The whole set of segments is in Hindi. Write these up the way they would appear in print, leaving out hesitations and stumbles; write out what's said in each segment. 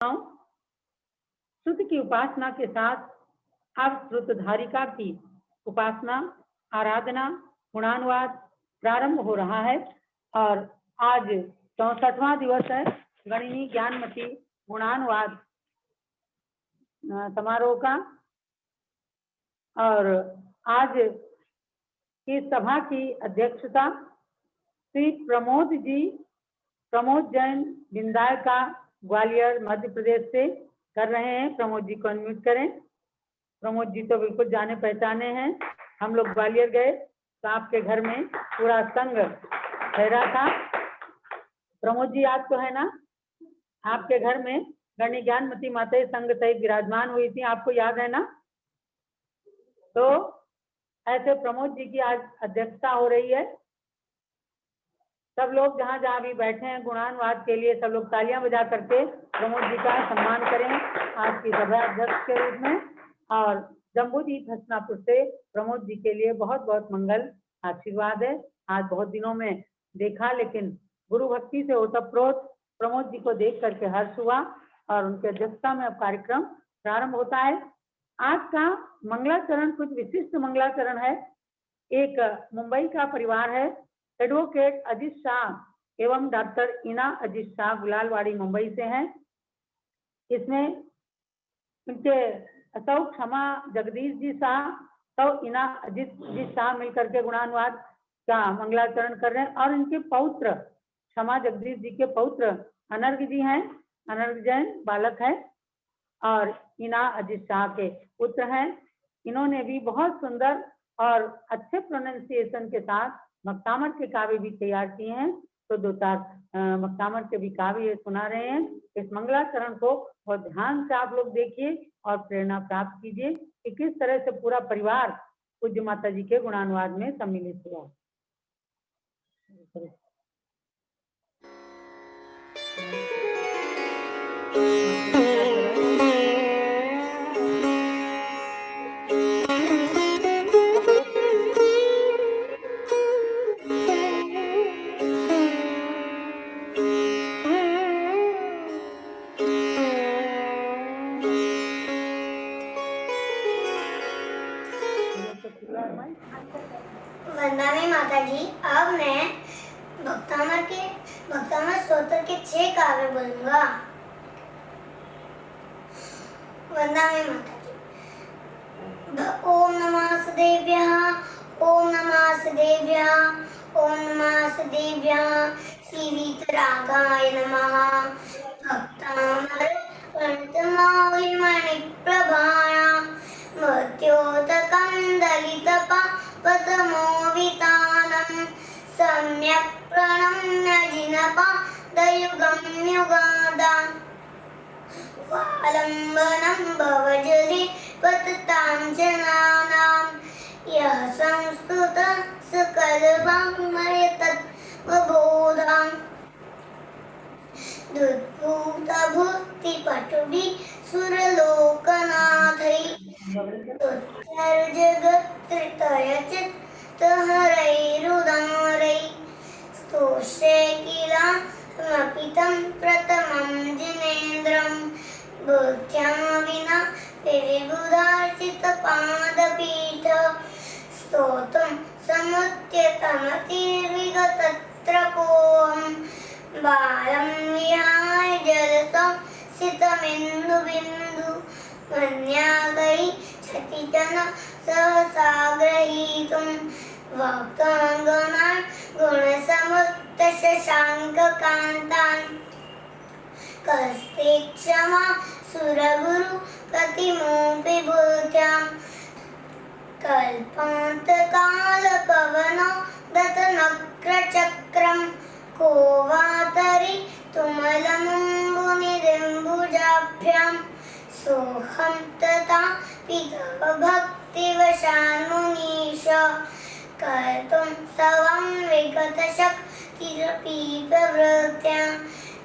श्रुति की उपासना के साथ अब श्रुतधारिका की उपासना, आराधना, गुणानुवाद प्रारंभ हो रहा है और आज 64वां दिवस है गणिनी ज्ञानमती गुणानुवाद समारोह का। और आज की सभा की अध्यक्षता श्री प्रमोद जैन बिंदाय का ग्वालियर मध्य प्रदेश से कर रहे हैं। प्रमोद जी को अनम्यूट करें। प्रमोद जी तो बिल्कुल जाने पहचाने हैं। हम लोग ग्वालियर गए तो आपके घर में पूरा संघ ठहरा था। प्रमोद जी याद तो है ना, आपके घर में गणिनी ज्ञानमती माता संघ सहित विराजमान हुई थी, आपको याद है ना। तो ऐसे प्रमोद जी की आज अध्यक्षता हो रही है। सब लोग जहाँ जहाँ भी बैठे हैं गुणानुवाद के लिए सब लोग तालियां बजा करके प्रमोद जी का सम्मान करें आज की सभा अध्यक्ष के रूप में। और जम्बूदीप हसनापुर से प्रमोद जी के लिए बहुत बहुत मंगल आशीर्वाद है। आज बहुत दिनों में देखा, लेकिन गुरु भक्ति से ओतप्रोत प्रमोद जी को देख करके हर्ष हुआ और उनकी अध्यक्षता में अब कार्यक्रम प्रारंभ होता है। आज का मंगलाचरण कुछ विशिष्ट मंगलाचरण है। एक मुंबई का परिवार है, एडवोकेट अजीत शाह एवं डॉक्टर इना अजीत शाह गुलालवाड़ी मुंबई से हैं। इसमें उनके सौ क्षमा जगदीश जी शाह, सौ इना अजीत जी शाह मिलकर के गुणानुवाद का मंगलाचरण कर रहे हैं। और इनके पौत्र क्षमा जगदीश जी के पौत्र अनर्घ जी हैं, अनर्घ जैन बालक है और इना अजीत शाह के पुत्र हैं। इन्होंने भी बहुत सुंदर और अच्छे प्रोनाउंसिएशन के साथ मक्तामर के काव्य भी तैयार किए हैं। तो दो चार मक्तामर के भी काव्य सुना रहे हैं। इस मंगलाचरण को बहुत ध्यान से आप लोग देखिए और प्रेरणा प्राप्त कीजिए कि किस तरह से पूरा परिवार पूज्य माता जी के गुणानुवाद में सम्मिलित हुआ। वंदना माता जी, अब मैं भक्तामर स्तोत्र के 6 काव्य बोलूंगा। वंदना माता जी। ओम नमः सदेभ्यः, ओम नमः सदेभ्यः, ओम नमः सदेभ्यः, श्री वीतरागाय नमः। भक्तामर पंतमौलिमणि प्रभाणा मृत्योतकं दलितपा पतमोवितानं सम्यक् प्रणम्य जिनपा दयुगं युगादा वालम्बनं भवजले पततां जनानां यः संस्कृत सकलवाङ्मयतत्त्वबोधां दुर्भूतभुक्तिपटुभिः सुरलोकनाथैः जगत्त्रितयचित्तहरैरुदारैः स्तोष्ये किलामपितं प्रथमं जिनेन्द्रं बुद्ध्या विना विविबुधार्चितपादपीठ स्तोतुं समुद्यतमतिर्विगतत्रपोऽहं बालं विहाय जलसंसितमिन्दुबिन्दु मन्यागै छतिजन सहसाग्रहीतुं भक्ताङ्गनान् गुणसमुत्तशशाङ्ककान्तान् कस्ते क्षमा सुरगुरु प्रतिमोऽपि बुद्ध्यां कल्पान्तकालकवनो दतनक्रचक्रं को वातरि तुमलमुम्बुनिरिम्बुजाभ्यां सोऽहं तथा पिता भक्तिवशान्मुनीश कर्तुं स्वं विगतशक्तिरपि प्रवृत्त्या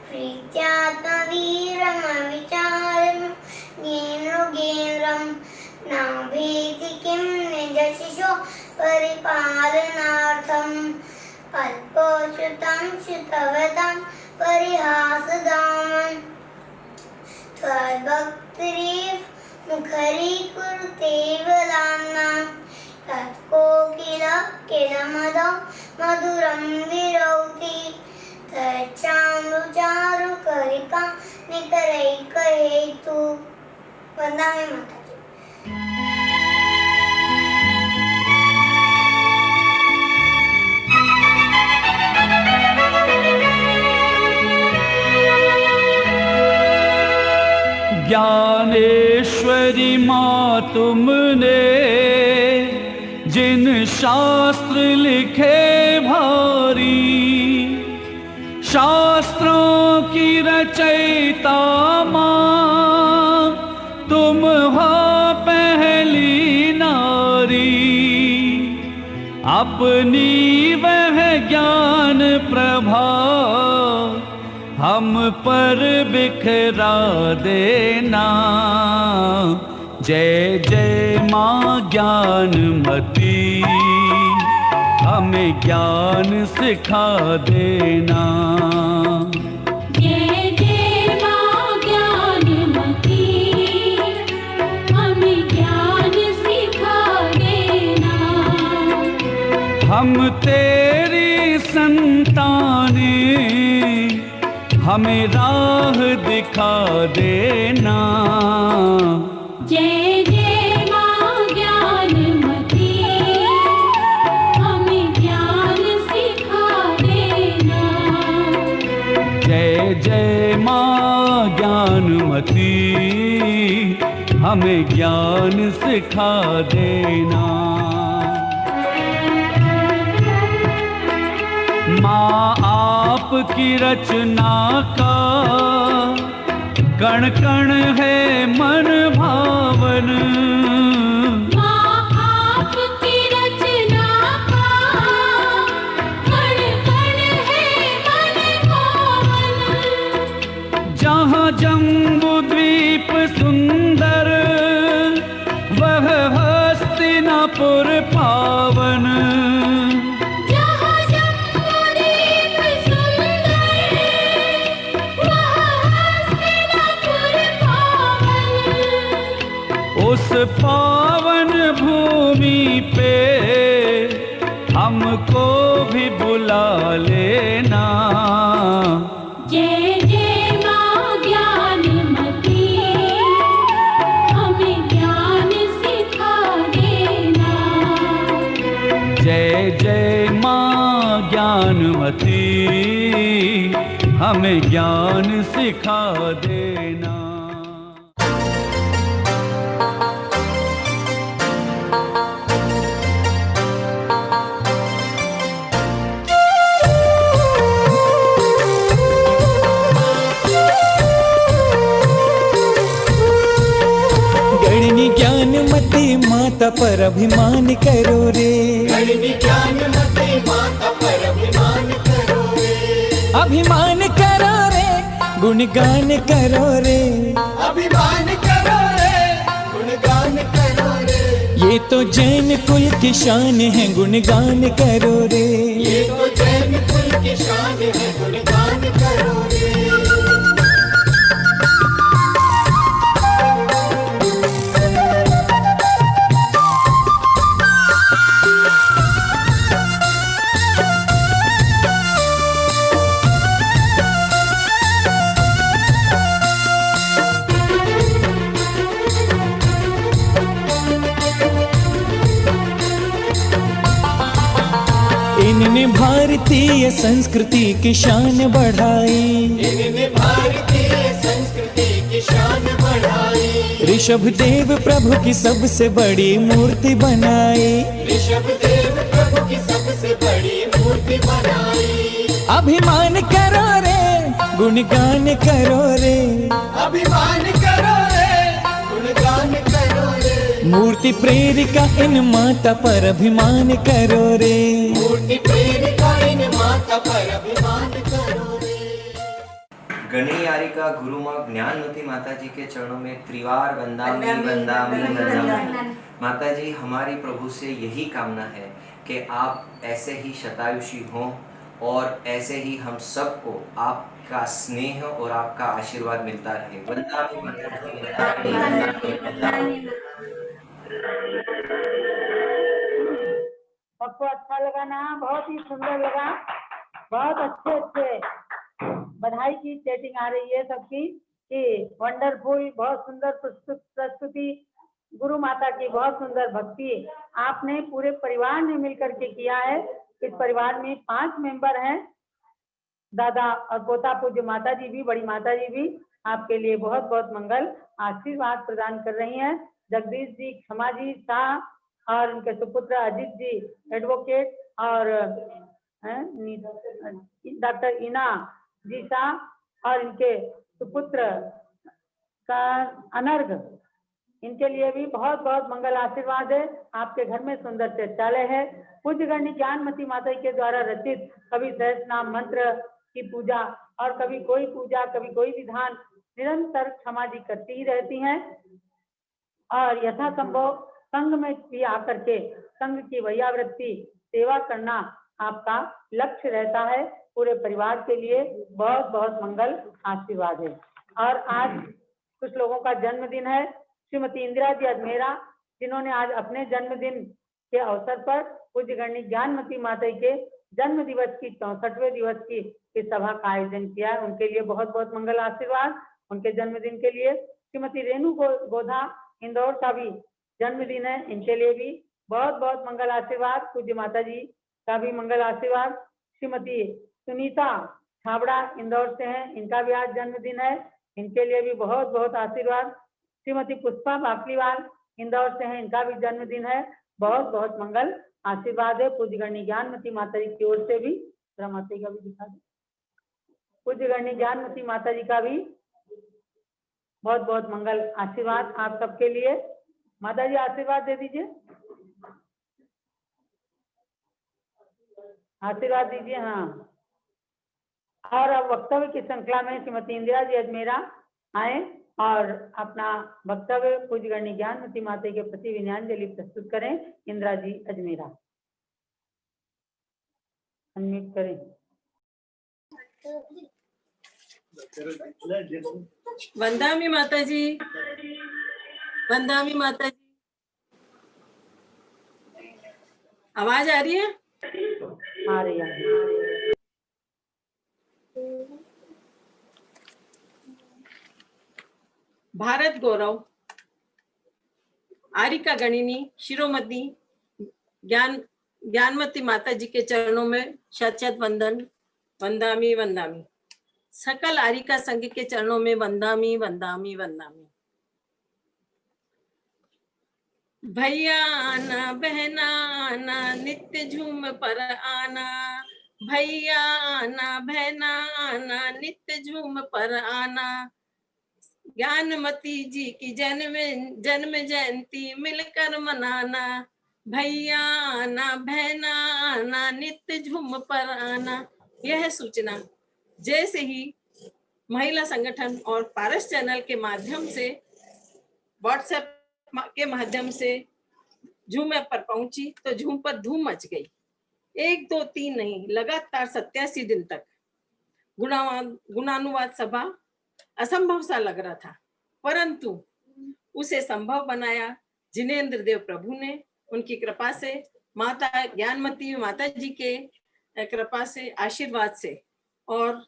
प्रीत्यात्मवीरमविचारं ज्ञेन्द्रं नाभेति किं निजशिशो परिपालनार्थम् अल्पोच्युतं श्रुतवतां परिहासदामन् त्वद्भक्तिरिव मुखरी कुरुते वदानां तत्कोकिलमदो मधुरं विरौति तच्चारुकरिका निकरैकहेतु। वंदे मातरम। ज्ञानेश्वरी माँ तुमने जिन शास्त्र लिखे भारी, शास्त्रों की रचयिता माँ तुम हो पहली नारी। अपनी वह ज्ञान प्रभा हम पर बिखरा देना। जय जय माँ ज्ञानमती, हमें ज्ञान सिखा देना। जय जय माँ ज्ञानमती, हमें ज्ञान सिखा देना। हम तेरी संताने, हमें राह दिखा देना। जय जय माँ ज्ञानमती, हमें ज्ञान सिखा देना। जय जय माँ ज्ञानमती, हमें ज्ञान सिखा देना। माँ आपकी रचना का कण कण है मन भावन। माँ आपकी रचना का कण कण है मन भावन। जहाँ जम्बू द्वीप सुंदर, वह हस्तिनापुर पावन। उस पावन भूमि पे हमको भी बुला लेना। जय जय माँ ज्ञानमती, हमें ज्ञान सिखा देना। जय जय माँ ज्ञानमती, हमें ज्ञान सिखा देना। ज्ञानमती माता पर अभिमान करो रे। ज्ञानमती माता पर अभिमान करो रे। अभिमान करो रे, गुणगान करो रे। अभिमान करो रे, गुणगान करो रे। ये तो जैन कुल की शान है, गुणगान करो रे। ये तो जैन कुल की शान है, गुणगान करो रे। इन्होंने भारतीय संस्कृति की शान बढ़ाई। इन्होंने भारतीय संस्कृति की शान बढ़ाई। ऋषभ देव प्रभु की सबसे बड़ी मूर्ति बनाई। ऋषभ देव प्रभु की सबसे बड़ी मूर्ति बनाई। अभिमान करो रे, गुणगान करो रे। अभिमान करो रे, गुणगान करो रे। मूर्ति प्रेरिका इन माता पर अभिमान करो रे। मूर्ति प्रेरिका इन माता पर अभिमान करो रे। गणियारिका गुरु माँ ज्ञानमती माता जी के चरणों में त्रिवार वंदामी वंदामी वंदामी। माता जी, हमारी प्रभु से यही कामना है कि आप ऐसे ही शतायुषी हों और ऐसे ही हम सबको आप का स्नेह और आपका आशीर्वाद मिलता रहे। वंदनामि माताजी, वंदनामि, वंदनामि। सबको अच्छा लगा ना? बहुत ही सुंदर लगा, बहुत अच्छे अच्छे बधाई की चैटिंग आ रही है सबकी कि वंडरफुल, बहुत सुंदर प्रस्तुति, गुरु माता की बहुत सुंदर भक्ति आपने पूरे परिवार ने मिलकर के किया है। इस परिवार में 5 मेंबर हैं, दादा और पोता पूज्य माता जी भी, बड़ी माता जी भी आपके लिए बहुत बहुत मंगल आशीर्वाद प्रदान कर रही हैं। जगदीश जी, क्षमा जी शाह और उनके सुपुत्र अजीत जी एडवोकेट और डॉक्टर इना जी शाह और इनके सुपुत्र का अनर्घ, इनके लिए भी बहुत बहुत मंगल आशीर्वाद है। आपके घर में सुंदर शौचालय है। पूज्य गण्य ज्ञानमती माता के द्वारा रचित कभी सहस्त्र नाम मंत्र की पूजा और कभी कोई पूजा, कभी कोई विधान निरंतर क्षमा जी करती ही रहती हैं और यथासंभव संघ में भी आकर के संघ की वैयावृत्ति सेवा करना आपका लक्ष्य रहता है। पूरे परिवार के लिए बहुत बहुत मंगल आशीर्वाद है। और आज कुछ लोगों का जन्मदिन है। श्रीमती इंदिरा जी अजमेरा, जिन्होंने आज अपने जन्मदिन के अवसर पर पूज्य गण्य ज्ञानमती माता के जन्म दिवस की 64वें दिवस की इस सभा का आयोजन किया है। उनके लिए बहुत बहुत मंगल आशीर्वाद उनके जन्मदिन के लिए। श्रीमती रेणु गोधा इंदौर का भी जन्मदिन है, इनके लिए भी बहुत बहुत मंगल आशीर्वाद। पूज्य माता जी का भी मंगल आशीर्वाद। श्रीमती सुनीता छाबड़ा इंदौर से हैं, इनका भी आज जन्मदिन है, इनके लिए भी बहुत बहुत आशीर्वाद। श्रीमती पुष्पा बाकलीवाल इंदौर से हैं, इनका भी जन्मदिन है, बहुत बहुत मंगल आशीर्वाद है। पूज्य गण्य ज्ञानमती माता जी की ओर से भी, माता जी का भी दिखा दे, पूज्य गण्य ज्ञानमती माता जी का भी बहुत बहुत मंगल आशीर्वाद आप सबके लिए। माता जी आशीर्वाद दे दीजिए, आशीर्वाद दीजिए। हाँ, और अब वक्तव्य की श्रृंखला में श्रीमती इंदिरा जी अजमेरा आए और अपना वक्तव्य पूज्य गण्य ज्ञानमती माता के प्रति विनयाञ्जलि प्रस्तुत करें। इंदिरा जी अजमेरा, अनम्यूट करें। वंदामी माता जी, वंदामी माता जी, आवाज आ रही है? आ रही है। भारत गौरव आरिका गणिनी शिरोमती ज्ञानमती माता जी के चरणों में शत वंदन, वंदामी वंदामी। सकल आरिका संघ के चरणों में वंदामी वंदामी वंदामी। भैया आना, बहना आना, नित्य झूम पर आना। भैया आना, बहना आना, नित्य झूम पर आना। ज्ञानमती जी की जन्म जयंती मिलकर मनाना। भैया आना, बहना आना, नित्य झूम पर आना। यह सूचना जैसे ही महिला संगठन और पारस चैनल के माध्यम से, व्हाट्सएप के माध्यम से झूम ऐप पर पहुंची तो झूम पर धूम मच गई। 1 2 3 नहीं, लगातार 87 दिन तक गुणानुवाद सभा असंभव सा लग रहा था, परंतु उसे संभव बनाया जिनेंद्र देव प्रभु ने। उनकी कृपा से, माता ज्ञानमती माता जी के कृपा से, आशीर्वाद से, और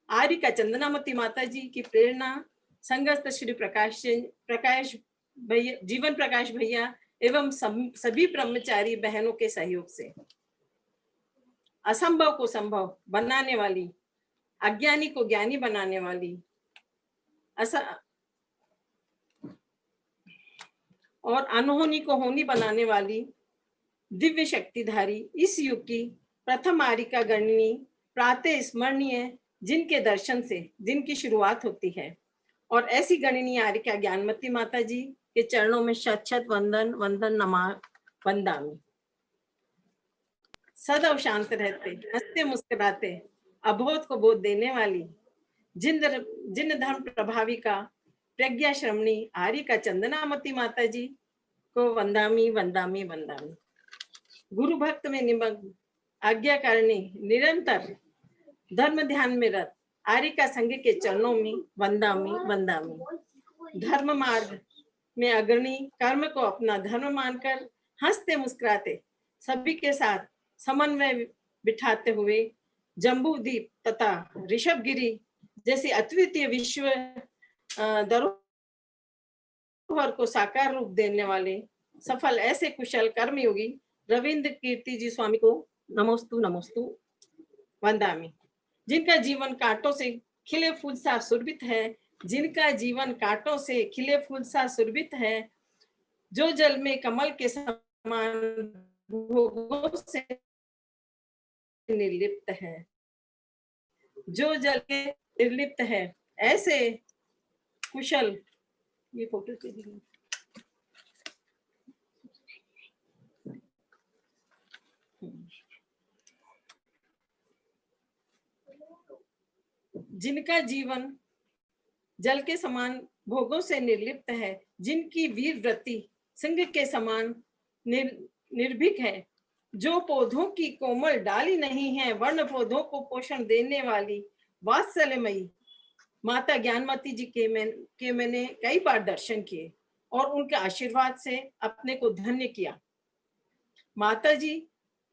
आरिका चंदनामती माता जी की प्रेरणा, संगस्त श्री प्रकाश भैया, जीवन प्रकाश भैया एवं सभी ब्रह्मचारी बहनों के सहयोग से असंभव को संभव बनाने वाली, अज्ञानी को ज्ञानी बनाने वाली, और अनहोनी को होनी बनाने वाली दिव्य शक्तिधारी इस युग की प्रथम आरिका गणनी प्रातः स्मरणीय, जिनके दर्शन से दिन की शुरुआत होती है। और ऐसी गणनीय आरिका ज्ञानमती माता जी के चरणों में शत वंदन, वंदन नमा वंदामी। सदैव शांत रहते, हंसते मुस्कुराते, अबोध को बोध देने वाली, जिन धर्म प्रभाविका प्रज्ञा श्रमणी आरिका चंदनामती माता जी को वंदामी वंदामी वंदामी। गुरु भक्त में निमग्न, आज्ञाकारिणी, निरंतर धर्म ध्यान में रत, आर्यिका संघ के चरणों में वंदामी वंदामी। धर्म मार्ग में अग्रणी कर्म को अपना धर्म मानकर हंसते मुस्कुराते सभी के साथ समन्वय बिठाते हुए जम्बूद्वीप तथा ऋषभगिरी जैसी अद्वितीय विश्व धरोहर को साकार रूप देने वाले सफल ऐसे कुशल कर्मयोगी रविंद्र कीर्ति जी स्वामी को नमोस्तु नमोस्तु वंदामी। जिनका जीवन कांटों से खिले फूल सा सुरभित है, जिनका जीवन कांटों से खिले फूल सा सुरभित है, जो जल में कमल के समान भोगों से निर्लिप्त है, जो जल के निर्लिप्त है, ऐसे कुशल, ये फोटो चाहिए, जिनका जीवन जल के समान भोगों से निर्लिप्त है, जिनकी वीर वृत्ति सिंह के समान निर्भीक है, जो पौधों की कोमल डाली नहीं है, वर्ण पौधों को पोषण देने वाली वात्सल्यमयी माता ज्ञानमती जी के मैंने कई बार दर्शन किए और उनके आशीर्वाद से अपने को धन्य किया। माता जी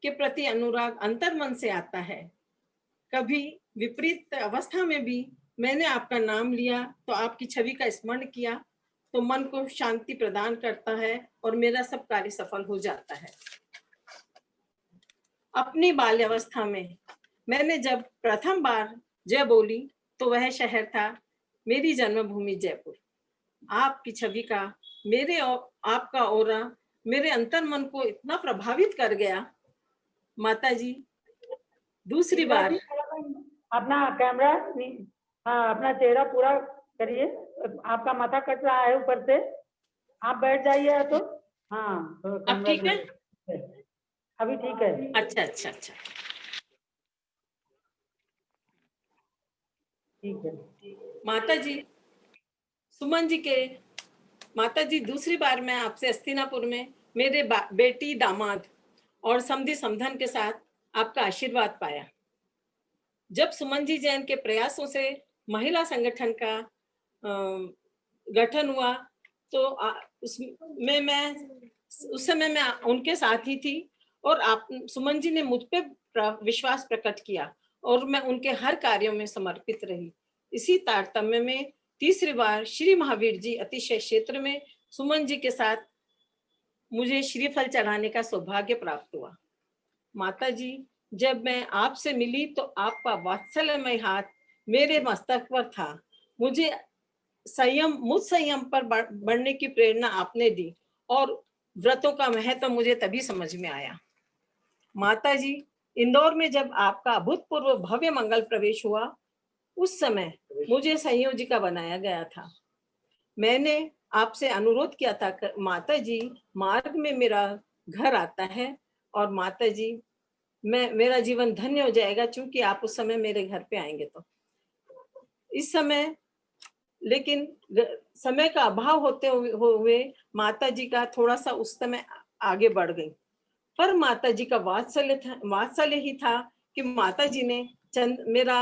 के प्रति अनुराग अंतर्मन से आता है। कभी विपरीत अवस्था में भी मैंने आपका नाम लिया तो आपकी छवि का स्मरण किया तो मन को शांति प्रदान करता है और मेरा सब कार्य सफल हो जाता है। अपनी बाल्यावस्था में मैंने जब प्रथम बार जय बोली तो वह शहर था मेरी जन्मभूमि जयपुर। आपकी छवि का मेरे और आपका ओरा मेरे अंतर्मन को इतना प्रभावित कर गया। माता जी दूसरी बार अपना कैमरा, हाँ अपना चेहरा पूरा करिए, आपका माथा कट रहा है ऊपर से, आप बैठ जाइए तो हाँ तो अब ठीक है, अभी ठीक है। अच्छा अच्छा अच्छा ठीक है। माता जी सुमन जी के माता जी दूसरी बार मैं आपसे हस्तिनापुर में मेरे बेटी दामाद और समधी समधन के साथ आपका आशीर्वाद पाया। जब सुमन जी जैन के प्रयासों से महिला संगठन का गठन हुआ तो उसमें मैं उस समय मैं उनके साथ ही थी और आप सुमन जी ने मुझ पे विश्वास प्रकट किया और मैं उनके हर कार्यों में समर्पित रही। इसी तारतम्य में तीसरी बार श्री महावीर जी अतिशय क्षेत्र में सुमन जी के साथ मुझे श्रीफल चढ़ाने का सौभाग्य प्राप्त हुआ। माता जी जब मैं आपसे मिली तो आपका वात्सल्यमय हाथ मेरे मस्तक पर था। मुझे संयम पर बढ़ने की प्रेरणा आपने दी और व्रतों का महत्व मुझे तभी समझ में आया। माता जी इंदौर में जब आपका अभूतपूर्व भव्य मंगल प्रवेश हुआ उस समय मुझे संयोजिका बनाया गया था। मैंने आपसे अनुरोध किया था माता जी मार्ग में मेरा घर आता है और माता जी मेरा जीवन धन्य हो जाएगा क्योंकि आप उस समय मेरे घर पे आएंगे। तो इस समय लेकिन समय का अभाव होते हुए माता जी का थोड़ा सा उस समय आगे बढ़ गई, पर माता जी का वात्सल्य ही था कि माता जी ने मेरा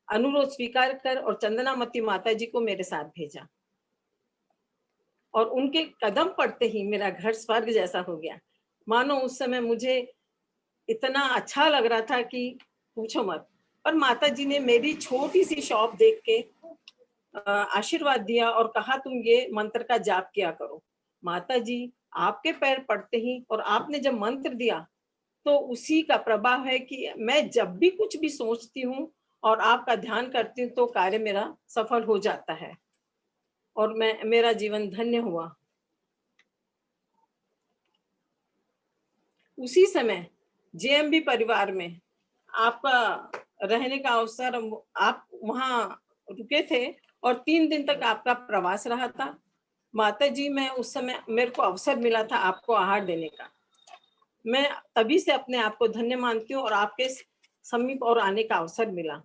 अनुरोध स्वीकार कर और चंदनामती माता जी को मेरे साथ भेजा और उनके कदम पड़ते ही मेरा घर स्वर्ग जैसा हो गया। मानो उस समय मुझे इतना अच्छा लग रहा था कि पूछो मत। पर माता जी ने मेरी छोटी सी शॉप देख के आशीर्वाद दिया और कहा तुम ये मंत्र का जाप किया करो। माता जी आपके पैर पड़ते ही और आपने जब मंत्र दिया तो उसी का प्रभाव है कि मैं जब भी कुछ भी सोचती हूँ और आपका ध्यान करती हूँ तो कार्य मेरा सफल हो जाता है और मेरा जीवन धन्य हुआ। उसी समय जेएमबी परिवार में आपका रहने का अवसर, आप वहां रुके थे और 3 दिन तक आपका प्रवास रहा था। माता जी मैं उस समय मेरे को अवसर मिला था आपको आहार देने का। मैं तभी से अपने आप को धन्य मानती हूँ और आपके समीप और आने का अवसर मिला।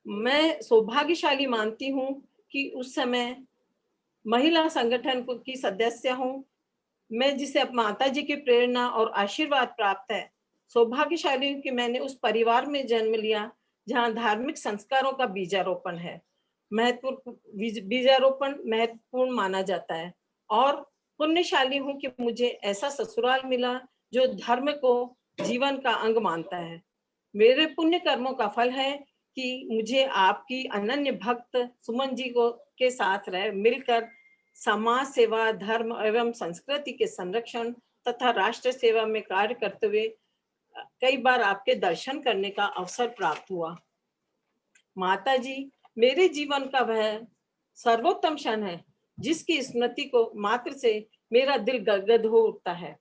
मैं सौभाग्यशाली मानती हूँ कि उस समय महिला संगठन की सदस्य हूँ। मैं जिसे अब माता जी की प्रेरणा और आशीर्वाद प्राप्त है, सौभाग्यशाली हूँ कि मैंने उस परिवार में जन्म लिया जहाँ धार्मिक संस्कारों का बीजारोपण है। बीजारोपण महत्वपूर्ण माना जाता है और पुण्यशाली हूँ कि मुझे ऐसा ससुराल मिला जो धर्म को जीवन का अंग मानता है। मेरे पुण्य कर्मों का फल है कि मुझे आपकी अनन्य भक्त सुमन जी को के साथ रह मिलकर समाज सेवा, धर्म एवं संस्कृति के संरक्षण तथा राष्ट्र सेवा में कार्य करते हुए कई बार आपके दर्शन करने का अवसर प्राप्त हुआ। माता जी मेरे जीवन का वह सर्वोत्तम क्षण है जिसकी स्मृति को मात्र से मेरा दिल गदगद हो उठता है।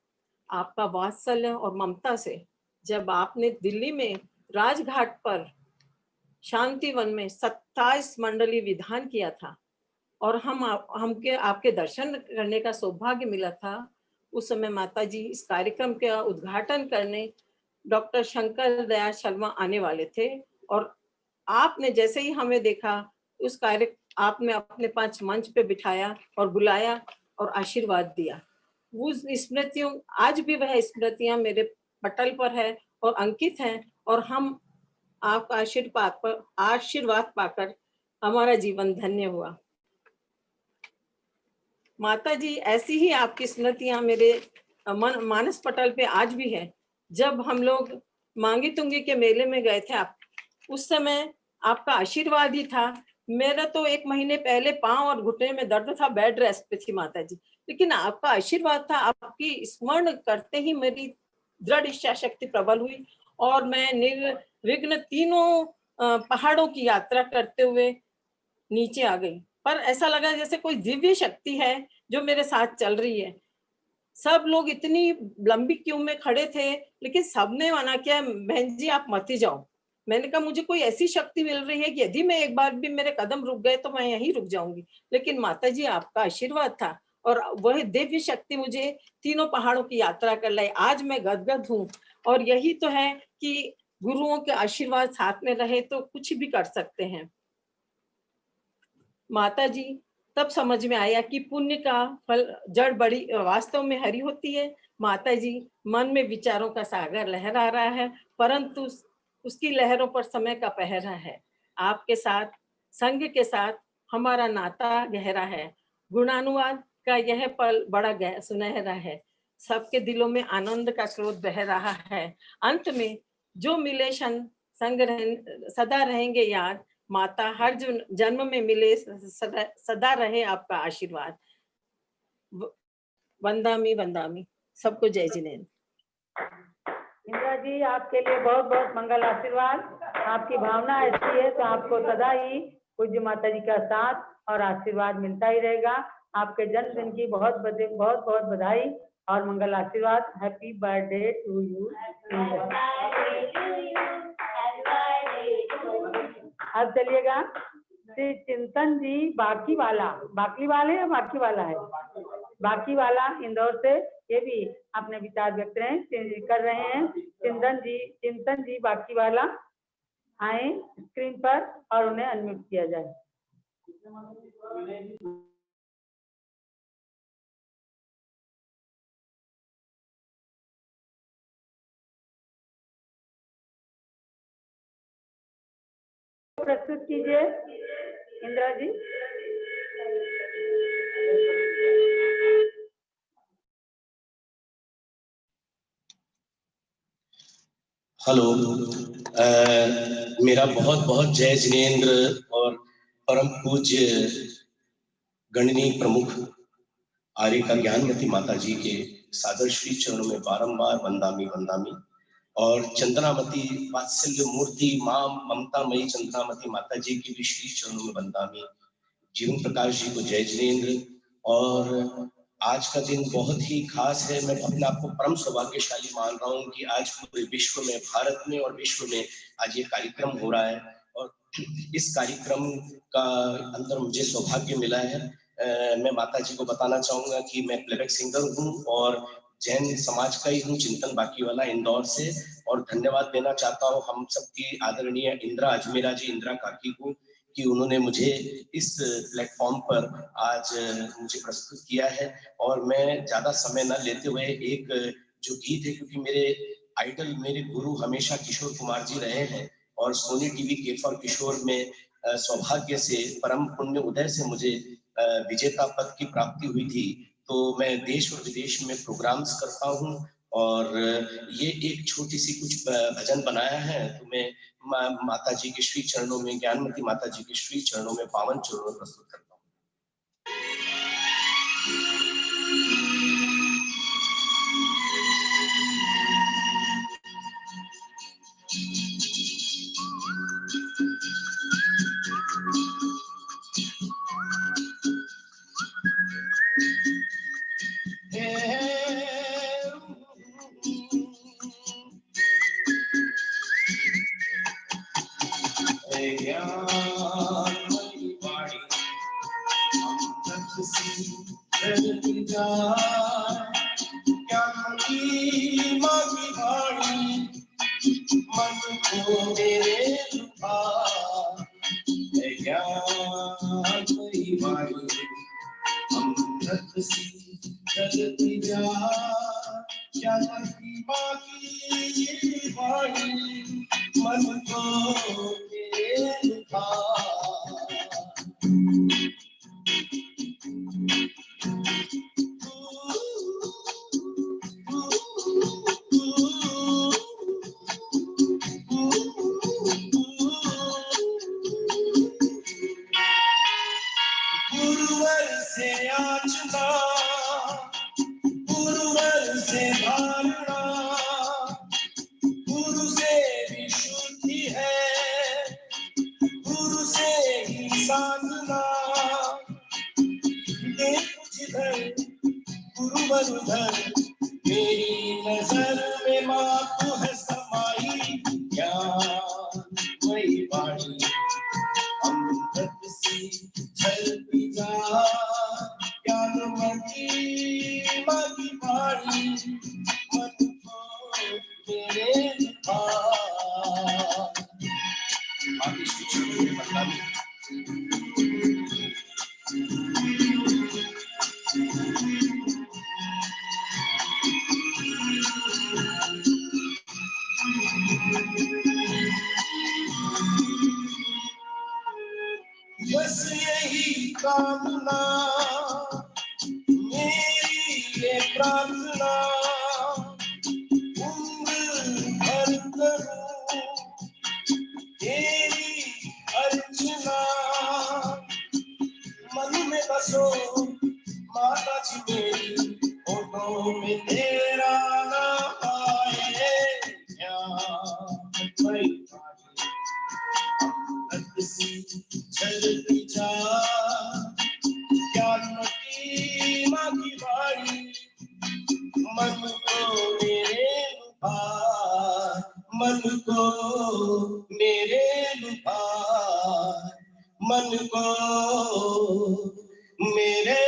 आपका वात्सल्य और ममता से जब आपने दिल्ली में राजघाट पर शांतिवन में 27 मंडलीय विधान किया था और हमके आपके दर्शन करने का सौभाग्य मिला था, उस समय माता जी इस कार्यक्रम का उद्घाटन करने डॉक्टर शंकर दयाल शर्मा आने वाले थे और आपने जैसे ही हमें देखा उस कार्य आपने अपने पास मंच पे बिठाया और बुलाया और आशीर्वाद दिया। वो स्मृतियों आज भी वह स्मृतियां मेरे पटल पर है और अंकित हैं और हम आपका आशीर्वाद पाकर हमारा जीवन धन्य हुआ। माता जी ऐसी ही आपकी स्मृतियां मेरे मानस पटल पे आज भी है। जब हम लोग मांगी तुंगी के मेले में गए थे उस समय आपका आशीर्वाद ही था। मेरा तो 1 महीने पहले पांव और घुटने में दर्द था, बेड रेस्ट पे थी माता जी, लेकिन आपका आशीर्वाद था। आपकी स्मरण करते ही मेरी दृढ़ इच्छा शक्ति प्रबल हुई और मैं निर्विघ्न 3 पहाड़ों की यात्रा करते हुए नीचे आ गई। पर ऐसा लगा जैसे कोई दिव्य शक्ति है जो मेरे साथ चल रही है। सब लोग इतनी लंबी क्यू में खड़े थे, लेकिन सबने मना किया, बहन जी आप मत ही जाओ। मैंने कहा मुझे कोई ऐसी शक्ति मिल रही है कि यदि मैं एक बार भी मेरे कदम रुक गए तो मैं यहीं रुक जाऊंगी, लेकिन माता जी आपका आशीर्वाद था और वह दिव्य शक्ति मुझे 3 पहाड़ों की यात्रा कर लाई। आज मैं गदगद हूँ और यही तो है कि गुरुओं के आशीर्वाद साथ में रहे तो कुछ भी कर सकते हैं। माता जी तब समझ में आया कि पुण्य का फल जड़ बड़ी वास्तव में हरी होती है। माता जी मन में विचारों का सागर लहरा रहा है, परंतु उसकी लहरों पर समय का पहरा है। आपके साथ संग के साथ हमारा नाता गहरा है। गुणानुवाद का यह पल बड़ा सुनहरा है। सबके दिलों में आनंद का स्रोत बह रहा है। अंत में जो मिले संग सदा रहेंगे याद। माता हर जन्म में मिले सदा रहे आपका आशीर्वाद। वंदामी वंदामी। सबको जय जिनेन्द्र। इंदिरा जी आपके लिए बहुत बहुत मंगल आशीर्वाद। आपकी भावना ऐसी है तो आपको सदा ही पूज्य माता जी का साथ और आशीर्वाद मिलता ही रहेगा। आपके जन्मदिन की बहुत बहुत बधाई और मंगल आशीर्वाद। Happy birthday to you. अब चलिएगा श्री चिंतन जी बाकी वाला है या बाकी वाला है? बाकी वाला इंदौर से ये भी अपने विचार व्यक्त कर रहे हैं। चिंतन जी बाकी वाला आए स्क्रीन पर और उन्हें अनम्यूट किया जाए। प्रस्तुत कीजिए इंदिरा जी। हेलो, मेरा बहुत बहुत जय जिनेन्द्र और परम पूज्य गणनीय प्रमुख आर्यका ज्ञानमती माता जी के सादर श्री चरणों में बारंबार वंदामी वंदामी और चंद्रामती वात्सल्य मूर्ति मां ममतामयी चंद्रामती माता जी की भी श्री चरणों में वंदामी। जीवन प्रकाश जी को जय जिनेन्द्र। और आज का दिन बहुत ही खास है। मैं अपने आप को परम सौभाग्यशाली मान रहा हूँ कि आज पूरे विश्व में, भारत में और विश्व में आज ये कार्यक्रम हो रहा है और इस कार्यक्रम का अंदर मुझे सौभाग्य मिला है। मैं माता जी को बताना चाहूंगा कि मैं प्लेबैक सिंगर हूँ और जैन समाज का ही हूँ, चिंतन बाकी वाला इंदौर से। और धन्यवाद देना चाहता हूँ हम सबकी आदरणीय इंदिरा अजमेरा जी, इंदिरा काकी को, कि उन्होंने मुझे इस प्लेटफॉर्म पर आज मुझे प्रस्तुत किया है। और मैं ज्यादा समय न लेते हुए एक जो गीत है, क्योंकि मेरे आइडल, मेरे गुरु हमेशा किशोर कुमार जी रहे हैं और सोनी टीवी के फॉर किशोर में सौभाग्य से, परम पुण्य उदय से मुझे विजेता पद की प्राप्ति हुई थी। तो मैं देश और विदेश में प्रोग्राम्स करता हूँ और ये एक छोटी सी कुछ भजन बनाया है, तो मैं माता जी के श्री चरणों में, ज्ञानमती माता जी के श्री चरणों में, पावन चरणों में प्रस्तुत करता हूँ। बस यही कामना मेरी ये प्रार्थना, उम्र भर करूं तेरी अर्चना। मन में बसो माता जी मेरी, होठों में तेरा नाम आए। चलती जा ज्ञानमती माँ की वाणी, मन को मेरे लुभा, मन को मेरे लुभा, मन को मेरे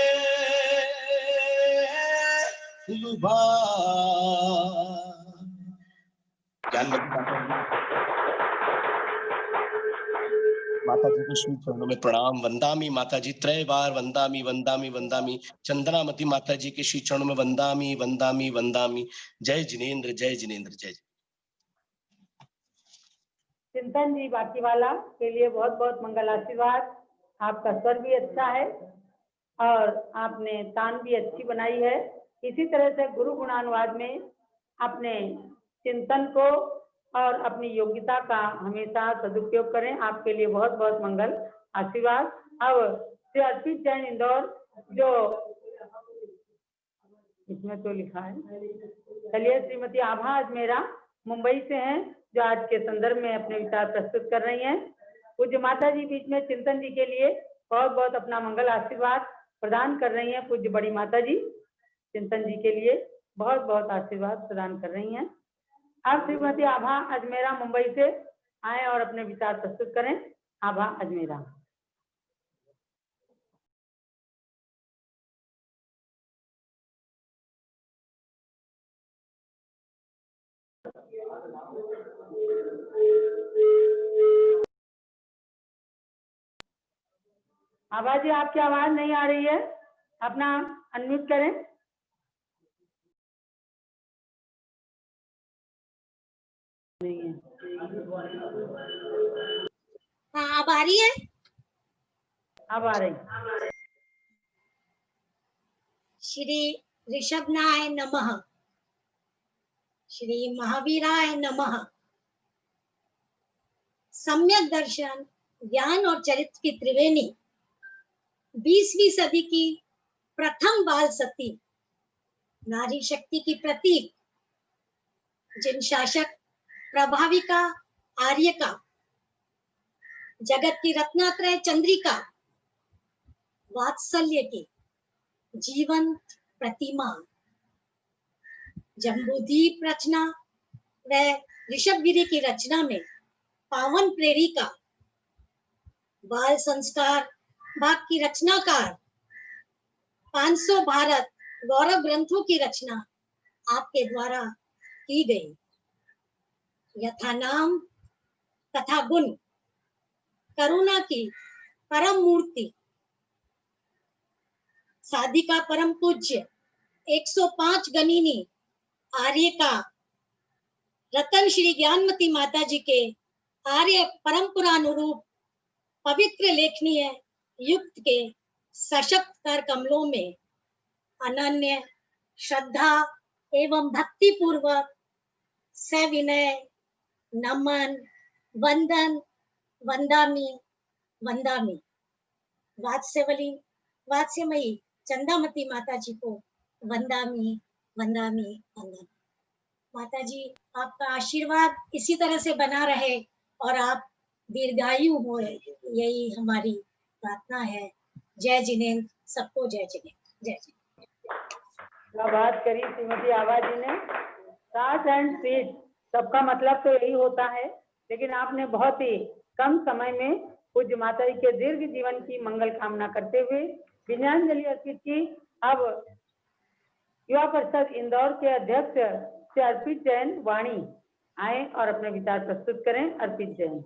लुभा। माता जी के श्री चरणों में प्रणाम। वंदामी माता जी, त्रय बार वंदामी वंदामी वंदामी। चंद्रामती माता जी के श्री चरणों में वंदामी वंदामी वंदामी। जय जिनेन्द्र, जय जिनेन्द्र, जय। चिंतन जी बाकीवाला के लिए बहुत बहुत मंगल आशीर्वाद। आपका स्वर भी अच्छा है और आपने तान भी अच्छी बनाई है। इसी तरह से गुरु गुणानुवाद में अपने चिंतन को और अपनी योग्यता का हमेशा सदुपयोग करें। आपके लिए बहुत बहुत मंगल आशीर्वाद। अब श्री अर्पित जैन इंदौर, जो इसमें तो लिखा है, चलिए श्रीमती आभा अजमेरा मुंबई से हैं, जो आज के संदर्भ में अपने विचार प्रस्तुत कर रही हैं। पूज्य माता जी बीच में चिंतन जी के लिए बहुत बहुत अपना मंगल आशीर्वाद प्रदान कर रही हैं। पूज्य बड़ी माता जी चिंतन जी के लिए बहुत बहुत आशीर्वाद प्रदान कर रही हैं। अब श्रीमती आभा अजमेरा मुंबई से आए और अपने विचार प्रस्तुत करें। आभा अजमेरा। आभा जी आपकी आवाज नहीं आ रही है, अपना अनम्यूट करें। नहीं है। हाँ अब आ रही है। अब आ रही। श्री ऋषभनाय नमः, श्री महावीराय नमः। सम्यक दर्शन, ज्ञान और चरित्र की त्रिवेणी 20वीं सदी की प्रथम बाल सती, नारी शक्ति की प्रतीक, जिन शासक प्रभाविका, आर्यका, जगत की रत्नात्रय चंद्रिका, वात्सल्य की जीवंत प्रतिमा, जम्बूद्वीप रचना व ऋषभगिरी की रचना में पावन प्रेरिका, बाल संस्कार भाग की रचनाकार, 500 भारत गौरव ग्रंथों की रचना आपके द्वारा की गई। यथा नाम तथा गुण, करुणा की परम मूर्ति, साधिका परम पूज्य 105 गणिनी आर्य का रतन श्री ज्ञानमती माता जी के आर्य परंपरानुरूप पवित्र लेखनीय युक्त के सशक्त कर कमलों में अनन्य श्रद्धा एवं भक्ति पूर्वक सविनय नमन वंदन वंदामी वंदामी वात्स्यवली वात्स्यमयी चंदामती माता जी को वंदामी वंदामी वंदामी। माता जी आपका आशीर्वाद इसी तरह से बना रहे और आप दीर्घायु हो, यही हमारी प्रार्थना है। जय जिनेंद्र, सबको जय जिनेंद्र, जय जिनेंद्र। बात करी श्रीमती आभा जी ने, शार्ट एंड स्वीट, सबका मतलब तो यही होता है, लेकिन आपने बहुत ही कम समय में पूज्य माता जी के दीर्घ जीवन की मंगल कामना करते हुए विनयाञ्जलि अर्पित की। अब युवा परिषद इंदौर के अध्यक्ष श्री अर्पित जैन वाणी आए और अपने विचार प्रस्तुत करें। अर्पित जैन।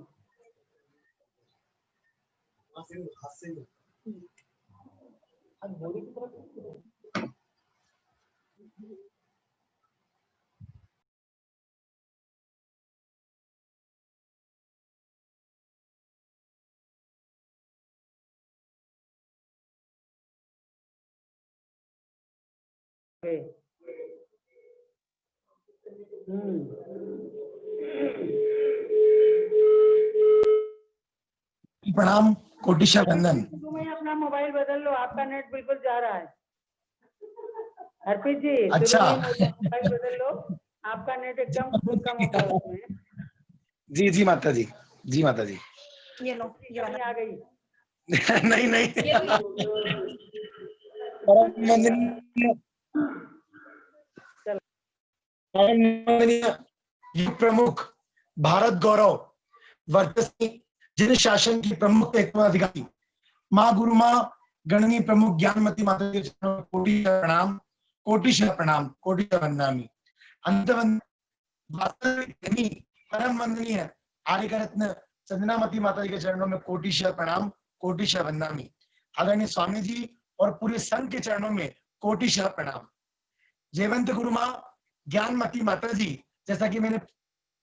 प्रणाम, कोटिशा वंदन। तुम्हें अपना मोबाइल बदल लो, आपका नेट बिल्कुल जा रहा है। अर्पित जी अच्छा मोबाइल बदल लो, आपका नेट एकदम खुद का मोबाइल में। जी जी माता जी, जी माता जी। ये लो, ये आ गई। नहीं नहीं प्रमुख भारत गौरव वर्चस्वी जिन शासन की प्रमुख अधिकारी माँ गुरु माँ गणनी प्रमुख ज्ञानमती माता के कोटि प्रणाम, कोटिशः प्रणाम, कोटिशः वंदामि। परम वंदनीय आर्य रत्न चंदनामती माता जी के चरणों में कोटिशः प्रणाम, कोटिशः वंदामि। आदरणीय स्वामी जी और पूरे संघ के चरणों में कोटिशः प्रणाम। जयवंत गुरु माँ ज्ञानमती माता जी, जैसा कि मैंने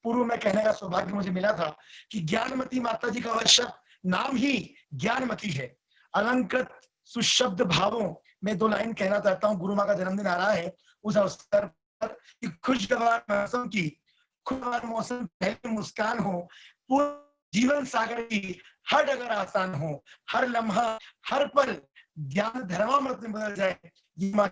पूर्व में कहने का सौभाग्य मुझे मिला था कि ज्ञानमती माता जी का अवश्य नाम ही ज्ञानमती है। अलंकृत सुशब्द भावों में 2 लाइन कहना चाहता हूँ। गुरु माँ का जन्मदिन आ रहा है, उस अवसर पर खुशगवार मौसम की खुशगवार मौसम पहले मुस्कान हो, पूरे जीवन सागर की हर डगर आसान हो, हर लम्हा हर पल ज्ञान धर्मामृत में बदल जाए, ये माँ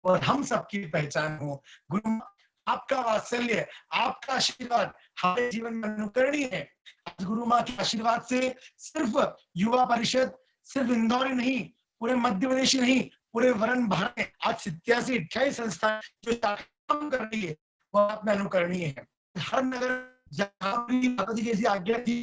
और हम सबकी पहचान हो। गुरु आपका वात्सल्य, आपका आशीर्वाद हमारे जीवन में अनुकरणीय है। आज गुरु माँ के आशीर्वाद से सिर्फ युवा परिषद, सिर्फ इंदौर नहीं, पूरे मध्य प्रदेश नहीं, पूरे वरण भारत में आज 87-28 संस्थाएं जो काम कर रही है वो आप में अनुकरणीय है। हर नगर जहाँ भी माता जी जैसी आज्ञा थी,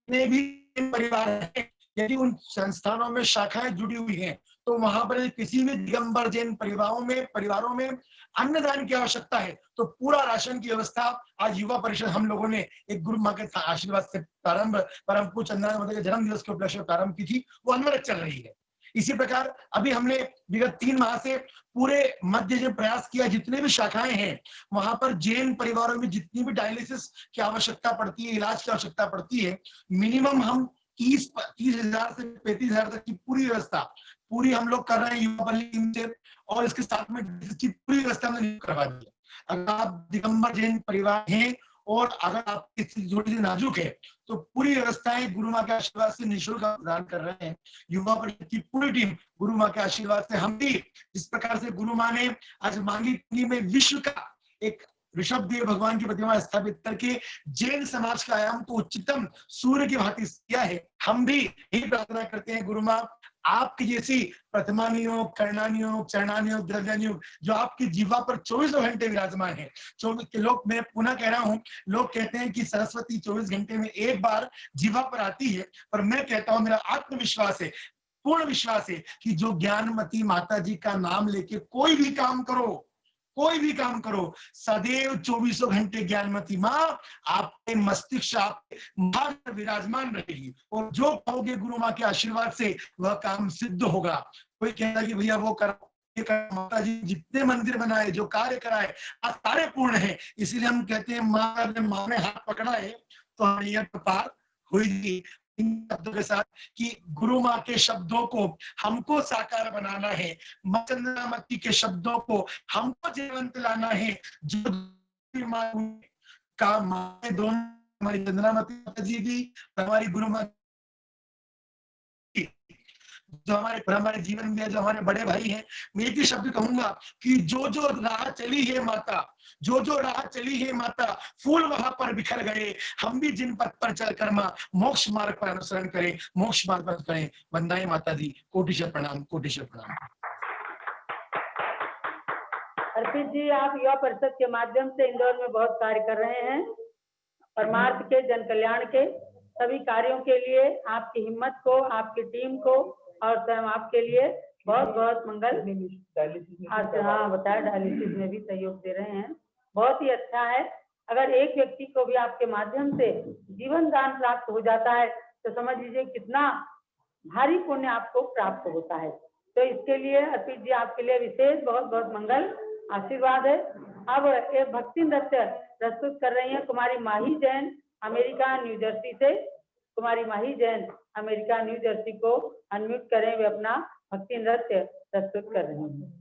भी परिवार है, यदि उन संस्थानों में शाखाएं जुड़ी हुई हैं तो वहां पर किसी भी दिगंबर जैन परिवारों में अन्नदान की आवश्यकता है तो पूरा राशन की व्यवस्था आज युवा परिषद हम लोगों ने एक गुरु माँ के आशीर्वाद से प्रारंभ परम पूज्य चंद्रनाथ माता के जन्म दिवस के उपलक्ष्य में प्रारंभ की थी, वो अनवरत चल रही है। इसी प्रकार अभी हमने विगत 3 माह से पूरे मध्य जो प्रयास किया, जितने भी शाखाएं हैं वहां पर जैन परिवारों में जितनी भी डायलिसिस की आवश्यकता पड़ती है, इलाज की आवश्यकता पड़ती है, मिनिमम हम 30,000 से 35,000 तक की पूरी व्यवस्था पूरी हम लोग कर रहे हैं युवा टीम से, और इसके साथ में इसकी पूरी व्यवस्था हमने करवा दी है। अगर आप दिगंबर जैन परिवार हैं और अगर आपकी स्थिति थोड़ी सी नाजुक है तो पूरी व्यवस्थाएं गुरु माँ के आशीर्वाद से निःशुल्क प्रदान कर रहे हैं। युवा परिषद की पूरी टीम गुरु माँ के आशीर्वाद से, हम भी जिस प्रकार से गुरु माँ ने आज मांगी में विश्व का एक ऋषभ देव भगवान की प्रतिमा स्थापित करके जैन समाज का आयाम तो उच्चतम सूर्य की भांति किया है, हम भी यही प्रार्थना करते हैं गुरु माँ आपकी जैसी प्रतिमानियोग, कर्णानियोग, चरणानियोग, द्रव्यानियोग जो आपकी जीवा पर 24 घंटे विराजमान है। लोग, मैं पुनः कह रहा हूं, लोग कहते हैं कि सरस्वती 24 घंटे में एक बार जीवा पर आती है, पर मैं कहता हूं, मेरा आत्मविश्वास है, पूर्ण विश्वास है कि जो ज्ञानमती माता जी का नाम लेके कोई भी काम करो, सदैव 24 घंटे ज्ञानमती माँ आपके मस्तिष्क, आपके मन में विराजमान रहेगी, और जो कहोगे गुरु माँ के आशीर्वाद से वह काम सिद्ध होगा। कोई कहता कि भैया वो करो, माता जी जितने मंदिर बनाए, जो कार्य कराए, आज सारे पूर्ण है, इसीलिए हम कहते हैं माँ ने हाथ पकड़ा है तो हमारी पार हुई। इन शब्दों के साथ कि गुरु माँ के शब्दों को हमको साकार बनाना है, चंद्रनामती के शब्दों को हमको जीवंत लाना है। जो का माँ दोनों, हमारी चंद्रनामती माता जी भी, हमारी गुरु माँ जो हमारे जीवन में, जो हमारे बड़े भाई हैं, मैं एक ही शब्द कहूंगा कि जो जो राह चली है माता, फूल वहां पर बिखर गए, हम भी जिन पथ पर चलकर माँ मोक्ष मार्ग पर अनुसरण करें, मोक्ष मार्ग पर करें। वंदे माता दी, कोटिशः प्रणाम, कोटिशः प्रणाम। अर्पित जी, आप युवा परिषद के माध्यम से इंदौर में बहुत कार्य कर रहे हैं, परमार्थ के, जन कल्याण के सभी कार्यों के लिए आपकी हिम्मत को, आपकी टीम को और स्वयं आपके लिए बहुत बहुत मंगल। हाँ बताया, डायलिसिस में भी सहयोग दे रहे हैं, बहुत ही अच्छा है। अगर एक व्यक्ति को भी आपके माध्यम से जीवन दान प्राप्त हो जाता है तो समझ लीजिए कितना भारी पुण्य आपको प्राप्त होता है। तो इसके लिए अर्पित जी आपके लिए विशेष बहुत बहुत मंगल आशीर्वाद है। अब एक भक्ति नृत्य प्रस्तुत कर रही हैं कुमारी माही जैन, अमेरिका न्यू जर्सी से। कुमारी माही जैन, अमेरिका न्यू जर्सी को अनम्यूट करें, वे अपना भक्ति नृत्य प्रस्तुत कर रही हैं।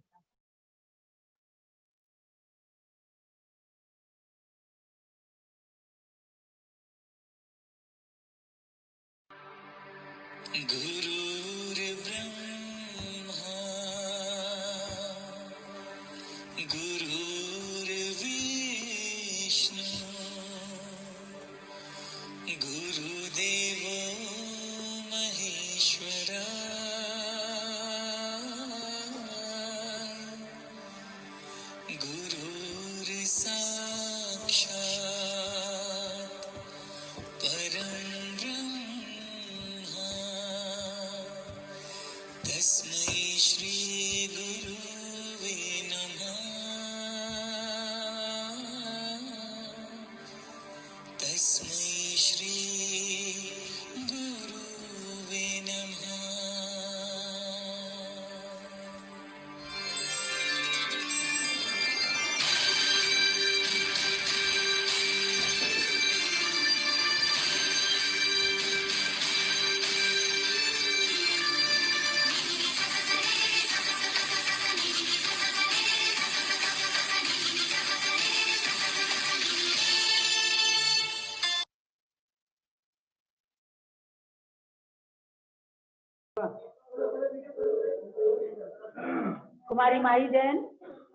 कुमारी माही जैन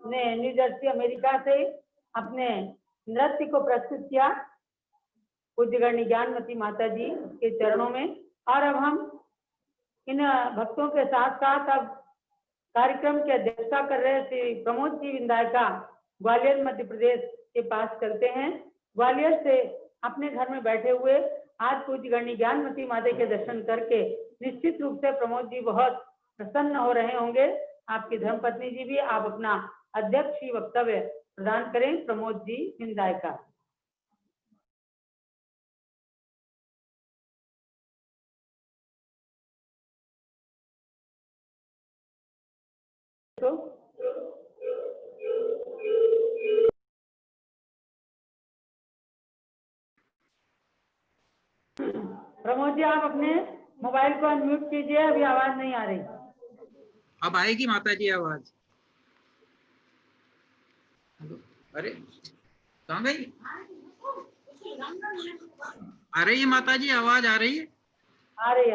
ने न्यू जर्सी अमेरिका से अपने नृत्य को प्रस्तुत किया पूज्यगण्य ज्ञानमती माता जी के चरणों में। और अब हम इन भक्तों के साथ साथ अब कार्यक्रम की अध्यक्षता कर रहे श्री प्रमोद जी विंदायका ग्वालियर मध्य प्रदेश के पास चलते हैं। ग्वालियर से अपने घर में बैठे हुए आज पूज्यगण्य ज्ञानमती माता के दर्शन करके निश्चित रूप से प्रमोद जी बहुत प्रसन्न हो रहे होंगे। आपकी धर्मपत्नी जी भी। आप अपना अध्यक्षीय वक्तव्य प्रदान करें। प्रमोद जी हिंदाय का। तो प्रमोद जी आप अपने मोबाइल को अनम्यूट कीजिए, अभी आवाज नहीं आ रही। अब आएगी माता जी आवाज? अरे कहाँ गई? आ रही है माता जी, आवाज आ रही है? आ रही।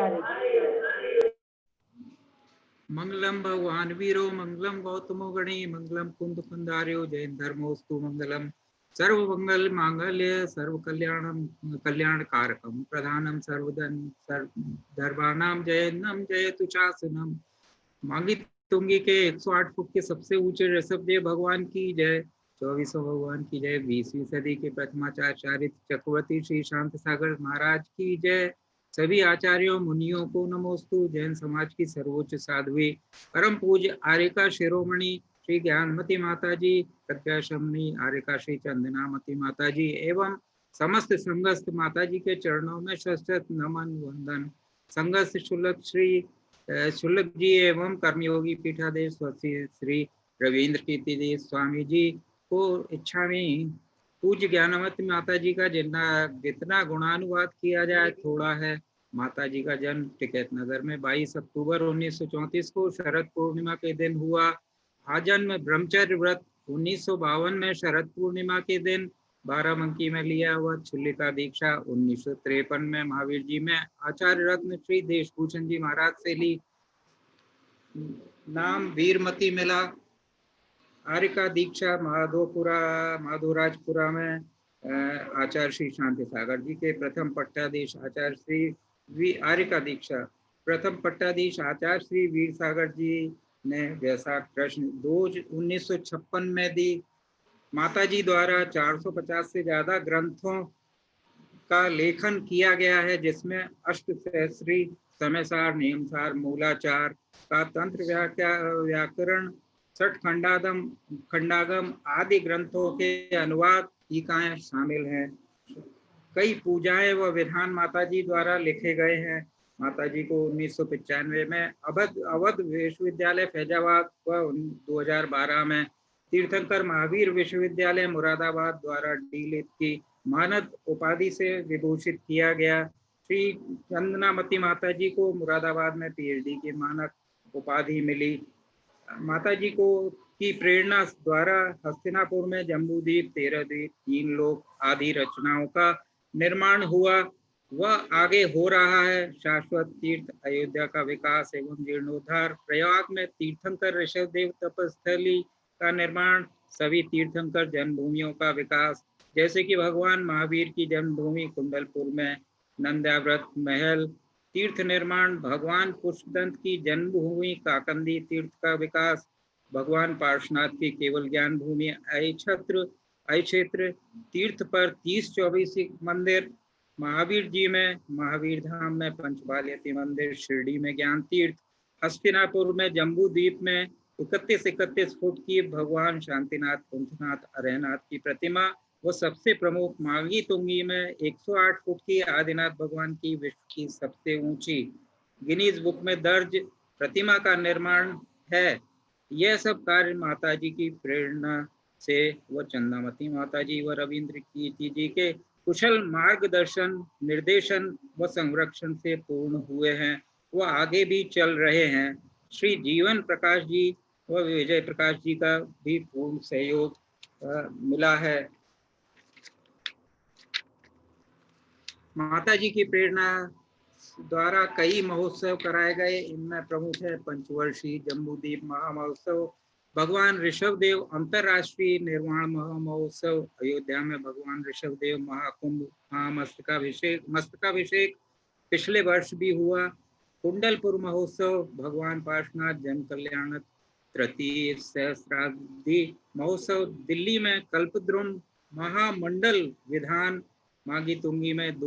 मंगलम भगवान वीरो मंगलम गौतमो गणे मंगलम कुंद कुंदार्यो जैन धर्मोस्तु मंगलम सर्व मंगल मांगल्य सर्व कल्याण कारकम प्रधानम सर्वधन धर्मानाम जयन्नम जयतु शासनम। मांगी तुंगी के 108 फुट के सबसे ऊंचे ऋषभदेव भगवान की जय। 24 भगवान की जय। 20वीं सदी के प्रथमाचार्य चक्रवर्ती श्री शांत सागर महाराज की जय। सभी आचार्यों मुनियों को नमोस्तु। जैन समाज की सर्वोच्च साध्वी परम पूज्य आर्यका शिरोमणि श्री ज्ञानमती माता जी, प्रज्ञाशमनी आर्यका श्री चंदनामती माता जी एवं समस्त संघस्थ माता जी के चरणों में शत नमन वंदन। संघस्थ शुल्क जी एवं कर्मयोगी पीठाधीश श्री रविंद्र कीर्ति स्वामी जी को इच्छा में पूज्य ज्ञानमती माता जी का जितना गुणानुवाद किया जाए थोड़ा है। माता जी का जन्म टिकैत नगर में 22 अक्टूबर 1934 को शरद पूर्णिमा के दिन हुआ। आजन्म ब्रह्मचर्य व्रत 1952 में शरद पूर्णिमा के दिन बाराबंकी में लिया हुआ। छुल्लिका दीक्षा 1953 में महावीर जी में आचार्य रत्न श्री देशभूषण जी महाराज से ली। नाम वीरमती मिला। आर्यका दीक्षा माधोराजपुरा में आचार्य श्री शांति सागर जी के प्रथम पट्टाधीश आचार्य श्री आर्यका दीक्षा प्रथम पट्टाधीश आचार्य श्री वीर सागर जी ने वैशाख कृष्ण 1956 में दी। माता जी द्वारा 450 से ज्यादा ग्रंथों का लेखन किया गया है, जिसमें अष्टसहस्री, समयसार, नियमसार, मूलाचार का तंत्र व्याकरण, छठ खंडागम आदि ग्रंथों के अनुवाद टीकाएं शामिल हैं। कई पूजाएं व विधान माता जी द्वारा लिखे गए हैं। माता जी को 1995 में अवध विश्वविद्यालय फैजाबाद व 2012 में तीर्थंकर महावीर विश्वविद्यालय मुरादाबाद द्वारा डीलिट की मानद उपाधि से विभूषित किया गया। श्री चंदनामती माता जी को मुरादाबाद में पीएचडी की मानद उपाधि मिली। माता जी को की प्रेरणा द्वारा हस्तिनापुर में जम्बूद्वीप, 13 द्वीप, 3 लोक आदि रचनाओं का निर्माण हुआ वह आगे हो रहा है। शाश्वत तीर्थ, अयोध्या का विकास एवं जीर्णोद्धार, प्रयाग में तीर्थंकर ऋषभदेव तपस्थली का निर्माण, सभी तीर्थंकर जन्मभूमियों का विकास, जैसे कि भगवान महावीर की जन्मभूमि कुंडलपुर में नंदाव्रत महल तीर्थ निर्माण, भगवान पुष्पदंत की जन्मभूमि काकंदी तीर्थ का विकास, भगवान पार्श्वनाथ की केवल ज्ञान भूमि अक्षेत्र तीर्थ पर 30-24 मंदिर, महावीर जी में महावीर धाम में पंचबालियती मंदिर, शिरडी में ज्ञान तीर्थ, हस्तिनापुर में जम्बू द्वीप में 31 फुट की भगवान शांतिनाथ कुंथनाथ अरहनाथ की प्रतिमा वो सबसे प्रमुख मांगी तुंगी में 108 फुट की आदिनाथ भगवान की विश्व की सबसे ऊंची गिनीज बुक में दर्ज प्रतिमा का निर्माण है। यह सब कार्य माता जी की प्रेरणा से व चंदामती माता जी व रविंद्र कीर्ति जी के कुशल मार्गदर्शन, निर्देशन व संरक्षण से पूर्ण हुए हैं, वह आगे भी चल रहे हैं। श्री जीवन प्रकाश जी व विजय प्रकाश जी का भी पूर्ण सहयोग मिला है। माता जी की प्रेरणा द्वारा कई महोत्सव कराए गए। इनमें प्रमुख है पंचवर्षीय जम्बूद्वीप महामहोत्सव, भगवान ऋषभदेव अंतरराष्ट्रीय निर्वाण महामहोत्सव, अयोध्या में भगवान ऋषभदेव महाकुंभ मस्तकाभिषेक पिछले वर्ष भी हुआ, कुंडलपुर महोत्सव, भगवान पार्श्वनाथ जन कल्याण तृतीय सहस्राब्दी महोत्सव, दिल्ली में कल्पद्रुम महामंडल विधान, मागी तुंगी में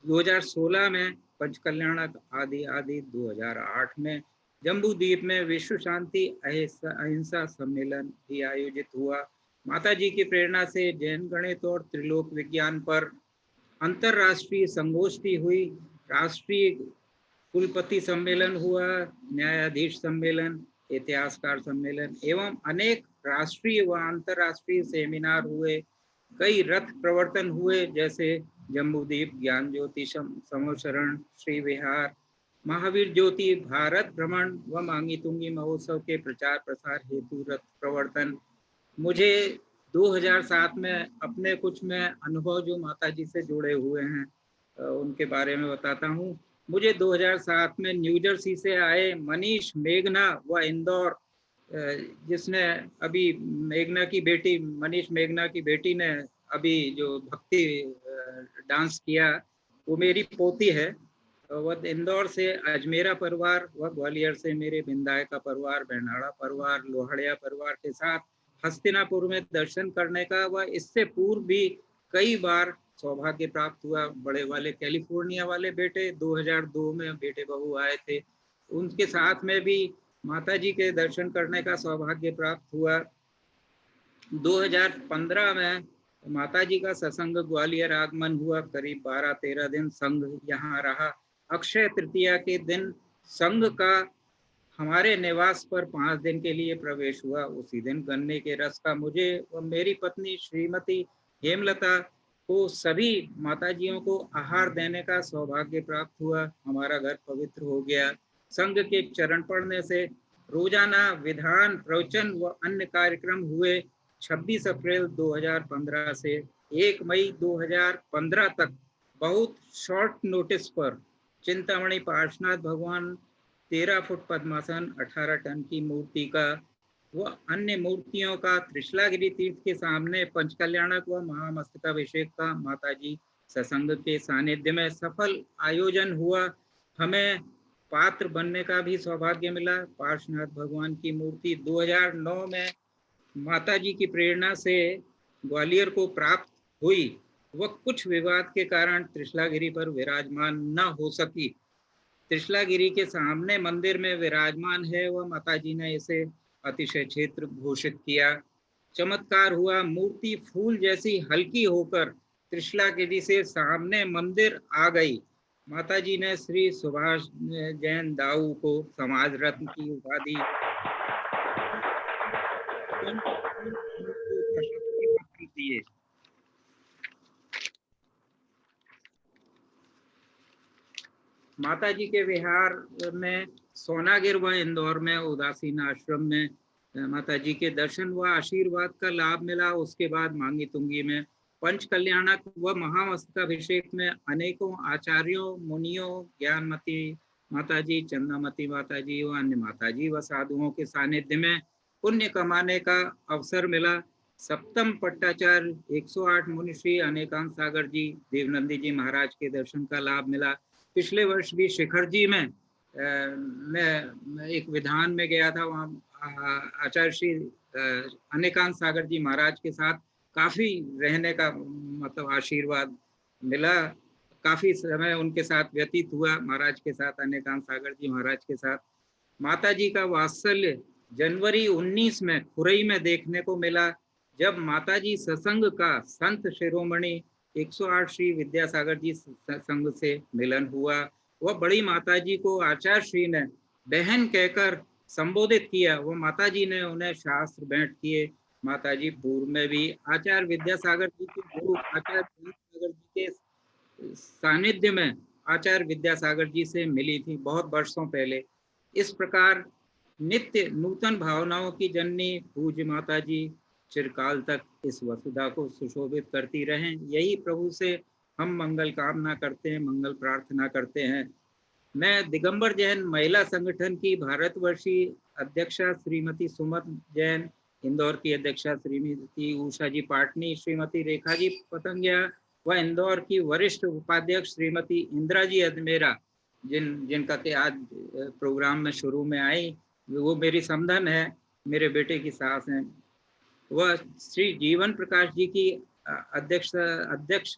2016 में पंचकल्याणक आदि 2008 में जम्बू द्वीप में विश्व शांति अहिंसा सम्मेलन भी आयोजित हुआ। माता जी की प्रेरणा से जैन गणित और त्रिलोक विज्ञान पर अंतरराष्ट्रीय संगोष्ठी हुई। राष्ट्रीय कुलपति सम्मेलन हुआ, न्यायाधीश सम्मेलन, इतिहासकार सम्मेलन एवं अनेक राष्ट्रीय व अंतरराष्ट्रीय सेमिनार हुए। कई रथ प्रवर्तन हुए, जैसे जम्बूद्वीप ज्ञान ज्योति समोशरण, श्री विहार, महावीर ज्योति, भारत भ्रमण व मांगी तुंगी महोत्सव के प्रचार प्रसार हेतु रथ प्रवर्तन। मुझे 2007 में अपने कुछ में अनुभव जो माता जी से जुड़े हुए हैं उनके बारे में बताता हूँ। मुझे 2007 में न्यू जर्सी से आए मनीष मेघना व इंदौर, जिसने अभी मेघना की बेटी, मनीष मेघना की बेटी ने अभी जो भक्ति डांस किया वो मेरी पोती है। वह इंदौर से अजमेरा परिवार व ग्वालियर से मेरे बिंदाय का परिवार, बेनाड़ा परिवार, लोहड़िया परिवार के साथ हस्तिनापुर में दर्शन करने का व इससे पूर्व भी कई बार सौभाग्य प्राप्त हुआ। बड़े वाले कैलिफोर्निया वाले बेटे 2002 में बेटे बहू आए थे, उनके साथ में भी माता जी के दर्शन करने का सौभाग्य प्राप्त हुआ। 2015 में माता जी का सत्संग ग्वालियर आगमन हुआ। करीब 12-13 दिन संघ यहाँ रहा। अक्षय तृतीया के दिन संघ का हमारे निवास पर 5 दिन के लिए प्रवेश हुआ। उसी दिन गन्ने के रस का मुझे व मेरी पत्नी श्रीमती हेमलता को सभी माताजियों को आहार देने का सौभाग्य प्राप्त हुआ। हमारा घर पवित्र हो गया। संघ के चरण पढ़ने से रोजाना विधान, प्रवचन व अन्य कार्यक्रम हुए। 26 अप्रैल 2015 से 1 मई 2015 तक बहुत शॉर्ट नोटिस पर चिंतामणि पार्श्वनाथ भगवान 13 फुट पद्मासन, 18 टन की मूर्ति का व अन्य मूर्तियों का त्रिशलागिरी तीर्थ के सामने पंचकल्याणक व महामस्तकाभिषेक का माताजी सत्संग के सानिध्य में सफल आयोजन हुआ। हमें पात्र बनने का भी सौभाग्य मिला। पार्श्वनाथ भगवान की मूर्ति 2009 में माताजी की प्रेरणा से ग्वालियर को प्राप्त हुई। वह कुछ विवाद के कारण त्रिशलागिरी पर विराजमान न हो सकी। त्रिशलागिरी के सामने मंदिर में विराजमान है वह माताजी ने इसे अतिशय क्षेत्र घोषित किया। चमत्कार हुआ, मूर्ति फूल जैसी हल्की होकर त्रिशलागिरी से सामने मंदिर आ गई। माताजी ने श्री सुभाष जैन दाऊ को समाज रत्न की उपाधि दिए। माताजी के विहार में सोनागिर व इंदौर में उदासीन आश्रम में माताजी के दर्शन व आशीर्वाद का लाभ मिला। उसके बाद मांगी तुंगी में पंच कल्याणक व महामस्तकाभिषेक में अनेकों आचार्यों, मुनियों, ज्ञानमती माताजी, चंदामती माताजी व अन्य माताजी व साधुओं के सानिध्य में पुण्य कमाने का अवसर मिला। सप्तम पट्टाचार्य 108 मुनिश्री अनेकांत सागर जी, देवनंदी जी महाराज के दर्शन का लाभ मिला। पिछले वर्ष भी शिखर जी में मैं एक विधान में गया था, वहाँ आचार्य श्री अनेकांत सागर जी महाराज के साथ काफी रहने का मतलब आशीर्वाद मिला। काफी समय उनके साथ व्यतीत हुआ महाराज के साथ, अनेकांत सागर जी महाराज के साथ। माता जी का वात्सल्य जनवरी 19 में खुरई में देखने को मिला, जब माता जी सत्संग का संत शिरोमणि 108 श्री विद्यासागर जी संघ से मिलन हुआ। वह बड़ी माता जी को आचार्य श्री ने बहन कहकर संबोधित किया। वह माता जी ने उन्हें शास्त्र भेंट किए। माता जी पूर्व में भी आचार्य विद्यासागर जी के गुरु आचार्य विद्यासागर जी के सानिध्य में आचार्य विद्यासागर जी से मिली थी बहुत वर्षों पहले। इस प्रकार नित्य नूतन भावनाओं की जननी पूज्य माता जी चिरकाल तक इस वसुधा को सुशोभित करती रहें, यही प्रभु से हम मंगल कामना करते हैं, मंगल प्रार्थना करते हैं। मैं दिगंबर जैन महिला संगठन की भारतवर्षीय अध्यक्षा श्रीमती सुमत जैन, इंदौर की अध्यक्षा श्रीमती उषा जी पाटनी, श्रीमती रेखा जी पतंगिया व इंदौर की वरिष्ठ उपाध्यक्ष श्रीमती इंदिरा जी अजमेरा, जिनका के आज प्रोग्राम में शुरू में आई, वो मेरी समधन है, मेरे बेटे की सास हैं। वह श्री जीवन प्रकाश जी की अध्यक्ष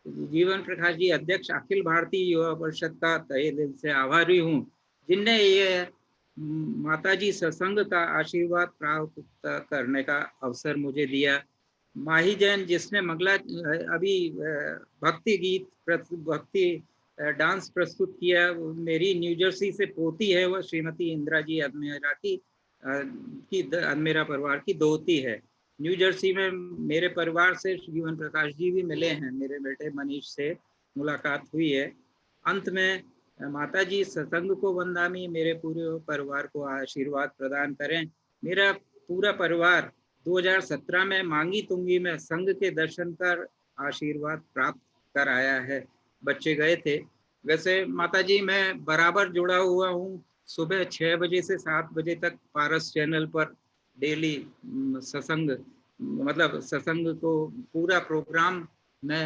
जीवन प्रकाश जी अध्यक्ष अखिल भारतीय युवा परिषद का तहे दिल से आभारी हूँ, जिनने ये माताजी सत्संग का आशीर्वाद प्राप्त करने का अवसर मुझे दिया। माही जैन जिसने मंगला अभी भक्ति गीत भक्ति डांस प्रस्तुत किया, मेरी न्यू जर्सी से पोती है, वह श्रीमती इंदिरा जी अदमेरा की अदमेरा परिवार की दोती है। न्यू जर्सी में मेरे परिवार से जीवन प्रकाश जी भी मिले हैं, मेरे बेटे मनीष से मुलाकात हुई है। अंत में माता जी सत्संग को वंदामी, मेरे पूरे परिवार को आशीर्वाद प्रदान करें। मेरा पूरा परिवार 2017 में मांगी तुंगी में संघ के दर्शन कर आशीर्वाद प्राप्त कर आया है। बच्चे गए थे। वैसे माता जी मैं बराबर जुड़ा हुआ हूँ, सुबह 6 बजे से 7 बजे तक पारस चैनल पर डेली सत्संग, मतलब सत्संग को पूरा प्रोग्राम मैं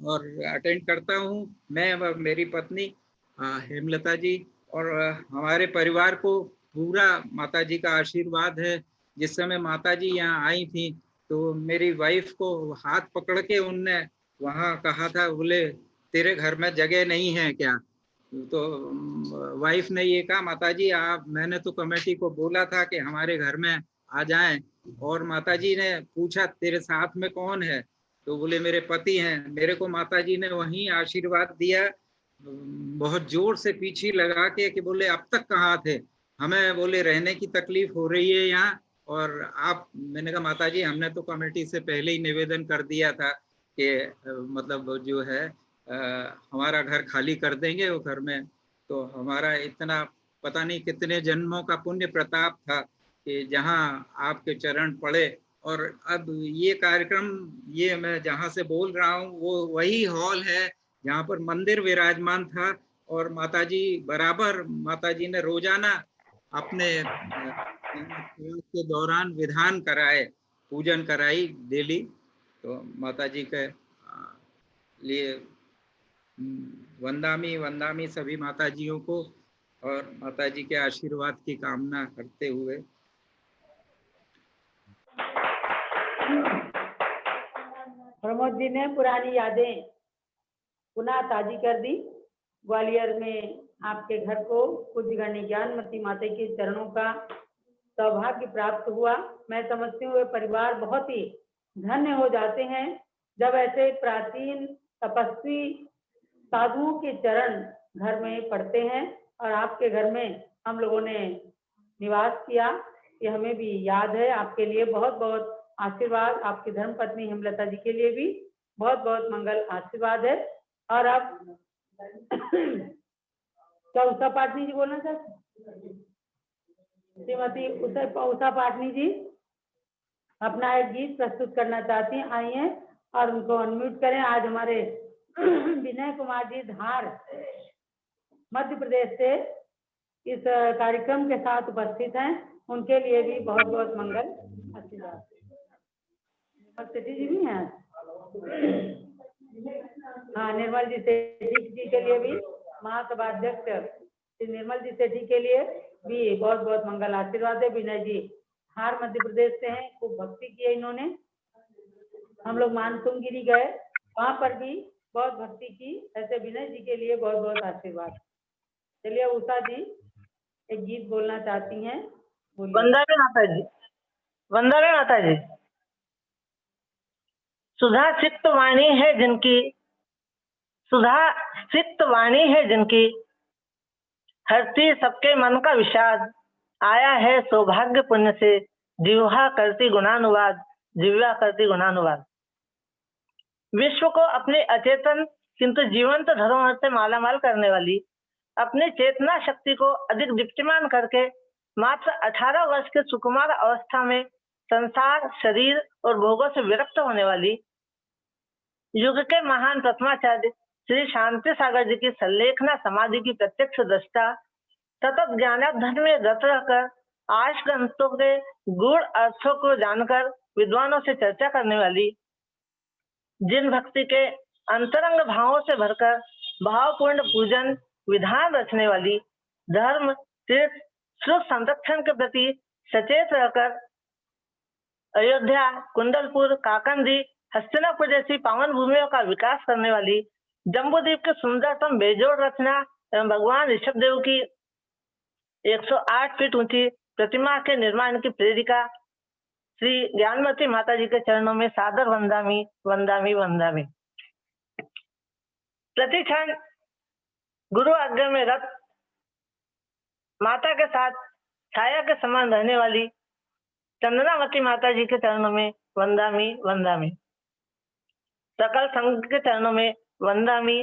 और अटेंड करता हूँ। मैं व मेरी पत्नी हेमलता जी और हमारे परिवार को पूरा माता जी का आशीर्वाद है। जिस समय माता जी यहाँ आई थी तो मेरी वाइफ को हाथ पकड़ के उनने वहाँ कहा था, बोले तेरे घर में जगह नहीं है क्या? तो वाइफ ने ये कहा, माता जी आप, मैंने तो कमेटी को बोला था कि हमारे घर में आ जाएं, और माता जी ने पूछा तेरे साथ में कौन है? तो बोले मेरे पति हैं। मेरे को माता जी ने वहीं आशीर्वाद दिया, बहुत जोर से पीछे लगा के कि बोले अब तक कहाँ थे? हमें बोले रहने की तकलीफ हो रही है यहाँ, और आप, मैंने कहा माता जी हमने तो कमेटी से पहले ही निवेदन कर दिया था कि मतलब जो है हमारा घर खाली कर देंगे वो घर में। तो हमारा इतना पता नहीं कितने जन्मों का पुण्य प्रताप था कि जहाँ आपके चरण पड़े। और अब ये कार्यक्रम, ये मैं जहाँ से बोल रहा हूँ वो वही हॉल है जहाँ पर मंदिर विराजमान था, और माताजी बराबर, माताजी ने रोजाना अपने के दौरान विधान कराए, पूजन कराई डेली। तो माताजी के लिए वंदामी वंदामी सभी माताजियों को, और माताजी के आशीर्वाद की कामना करते हुए प्रमोद जी ने पुरानी यादें पुनः ताजी कर दी। ग्वालियर में आपके घर को पूज्य गण्य ज्ञानमती माता के चरणों का सौभाग्य प्राप्त हुआ। मैं समझती हूँ परिवार बहुत ही धन्य हो जाते हैं जब ऐसे प्राचीन तपस्वी साधुओं के चरण घर में पड़ते हैं, और आपके घर में हम लोगों ने निवास किया, ये हमें भी याद है। आपके लिए बहुत बहुत आशीर्वाद, आपकी धर्मपत्नी हेमलता जी के लिए भी बहुत बहुत मंगल आशीर्वाद है। और अब क्या उषा पाटनी जी बोलना चाहते? श्रीमती उषा पाटनी जी अपना एक गीत प्रस्तुत करना चाहती हैं, आइए और उनको अनम्यूट करें। आज हमारे विनय कुमार जी धार मध्य प्रदेश से इस कार्यक्रम के साथ उपस्थित हैं, उनके लिए भी बहुत बहुत मंगल आशीर्वाद। सेठी जी भी हैं, हाँ निर्मल जी सेठी जी के लिए भी, महासभा अध्यक्ष श्री निर्मल जी सेठी के लिए भी बहुत बहुत मंगल आशीर्वाद है। विनय जी हार मध्य प्रदेश से हैं, खूब भक्ति की है इन्होंने। हम लोग मानसूनगिरी गए, वहां पर भी बहुत भक्ति की। ऐसे विनय जी के लिए बहुत बहुत आशीर्वाद। चलिए उषा जी एक गीत बोलना चाहती हैं, वंदना माता जी, वंदना माता जी। सुधा सिक्त वाणी है जिनकी, सुधा सिक्त वाणी है जिनकी, हरती सबके मन का विषाद। आया है सौभाग्य पुण्य से, जिह्वा करती गुणानुवाद, जिह्वा करती गुणानुवाद। विश्व को अपने अचेतन किंतु जीवंत धरोहर से मालामाल करने वाली, अपनी चेतना शक्ति को अधिक दीप्तिमान करके मात्र 18 वर्ष के सुकुमार अवस्था में संसार, शरीर और भोगों से विरक्त होने वाली, युग के महान प्रथमाचार्य श्री शांति सागर जी की संलेखना समाधि की प्रत्यक्ष दृष्टा, सतत ज्ञानाध्यान में रत रहकर आश ग्रंथों के गूढ़ अर्थों को जानकर विद्वानों से चर्चा करने वाली, जिन भक्ति के अंतरंग भावों से भरकर भावपूर्ण पूजन विधान रचने वाली, धर्म तीर्थ सुख संरक्षण के प्रति सचेत रहकर अयोध्या, कुंडलपुर, काकंदी, हस्तिनापुर जैसी पावन भूमियों का विकास करने वाली, जम्बूद्वीप के सुंदरतम बेजोड़ रचना एवं भगवान ऋषभ देव की 108 फीट ऊंची प्रतिमा के निर्माण की प्रेरिका श्री ज्ञानमती माता जी के चरणों में सादर वंदामी वंदामी वंदामी। प्रति क्षण गुरु आज्ञा में रत माता के साथ छाया के समान रहने वाली चंदनावती माता जी के चरणों में वंदामी वंदामी। सकल संघ के चरणों में वंदामी।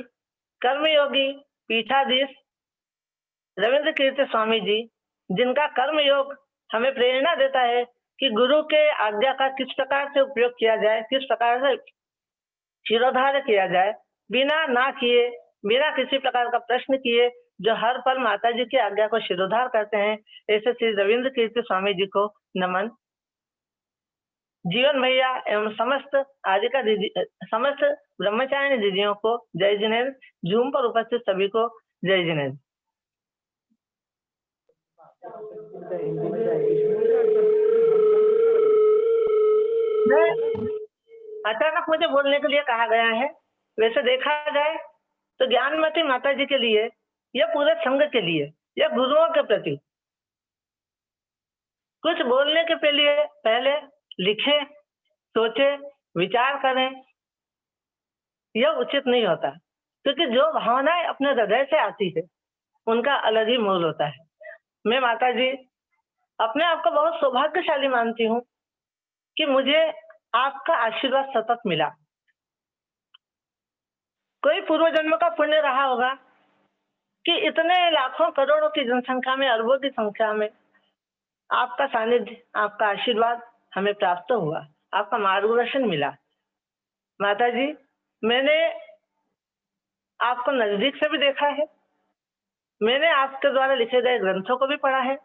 कर्मयोगी पीठाधीश रविंद्र कीर्ति स्वामी जी, जिनका कर्म योग हमें प्रेरणा देता है कि गुरु के आज्ञा का किस प्रकार से उपयोग किया जाए, किस प्रकार से शिरोधार्य किया जाए, बिना ना किए, बिना किसी प्रकार का प्रश्न किए, जो हर पल माता जी की आज्ञा को शिरोधार करते हैं, ऐसे श्री रविंद्र कीर्ति स्वामी जी को नमन। जीवन भैया एवं समस्त आदिका दीदी, समस्त ब्रह्मचारिणी दीदियों को जय जिनेन्द्र। जूम पर उपस्थित सभी को जय जिनेन्द्र। अचानक मुझे बोलने के लिए कहा गया है। वैसे देखा जाए तो ज्ञानमती माता जी के लिए, यह पूरे संघ के लिए, यह गुरुओं के प्रति कुछ बोलने के पहले लिखें, सोचे, विचार करें, यह उचित नहीं होता, क्योंकि जो भावनाएं अपने हृदय से आती है उनका अलग ही मूल होता है। मैं माता जी अपने आप को बहुत सौभाग्यशाली मानती हूँ कि मुझे आपका आशीर्वाद सतत मिला। कोई पूर्व जन्म का पुण्य रहा होगा कि इतने लाखों करोड़ों की जनसंख्या में, अरबों की संख्या में आपका सानिध्य, आपका आशीर्वाद हमें प्राप्त हुआ, आपका मार्गदर्शन मिला। माता जी, मैंने आपको नजदीक से भी देखा है, मैंने आपके द्वारा लिखे गए ग्रंथों को भी पढ़ा है,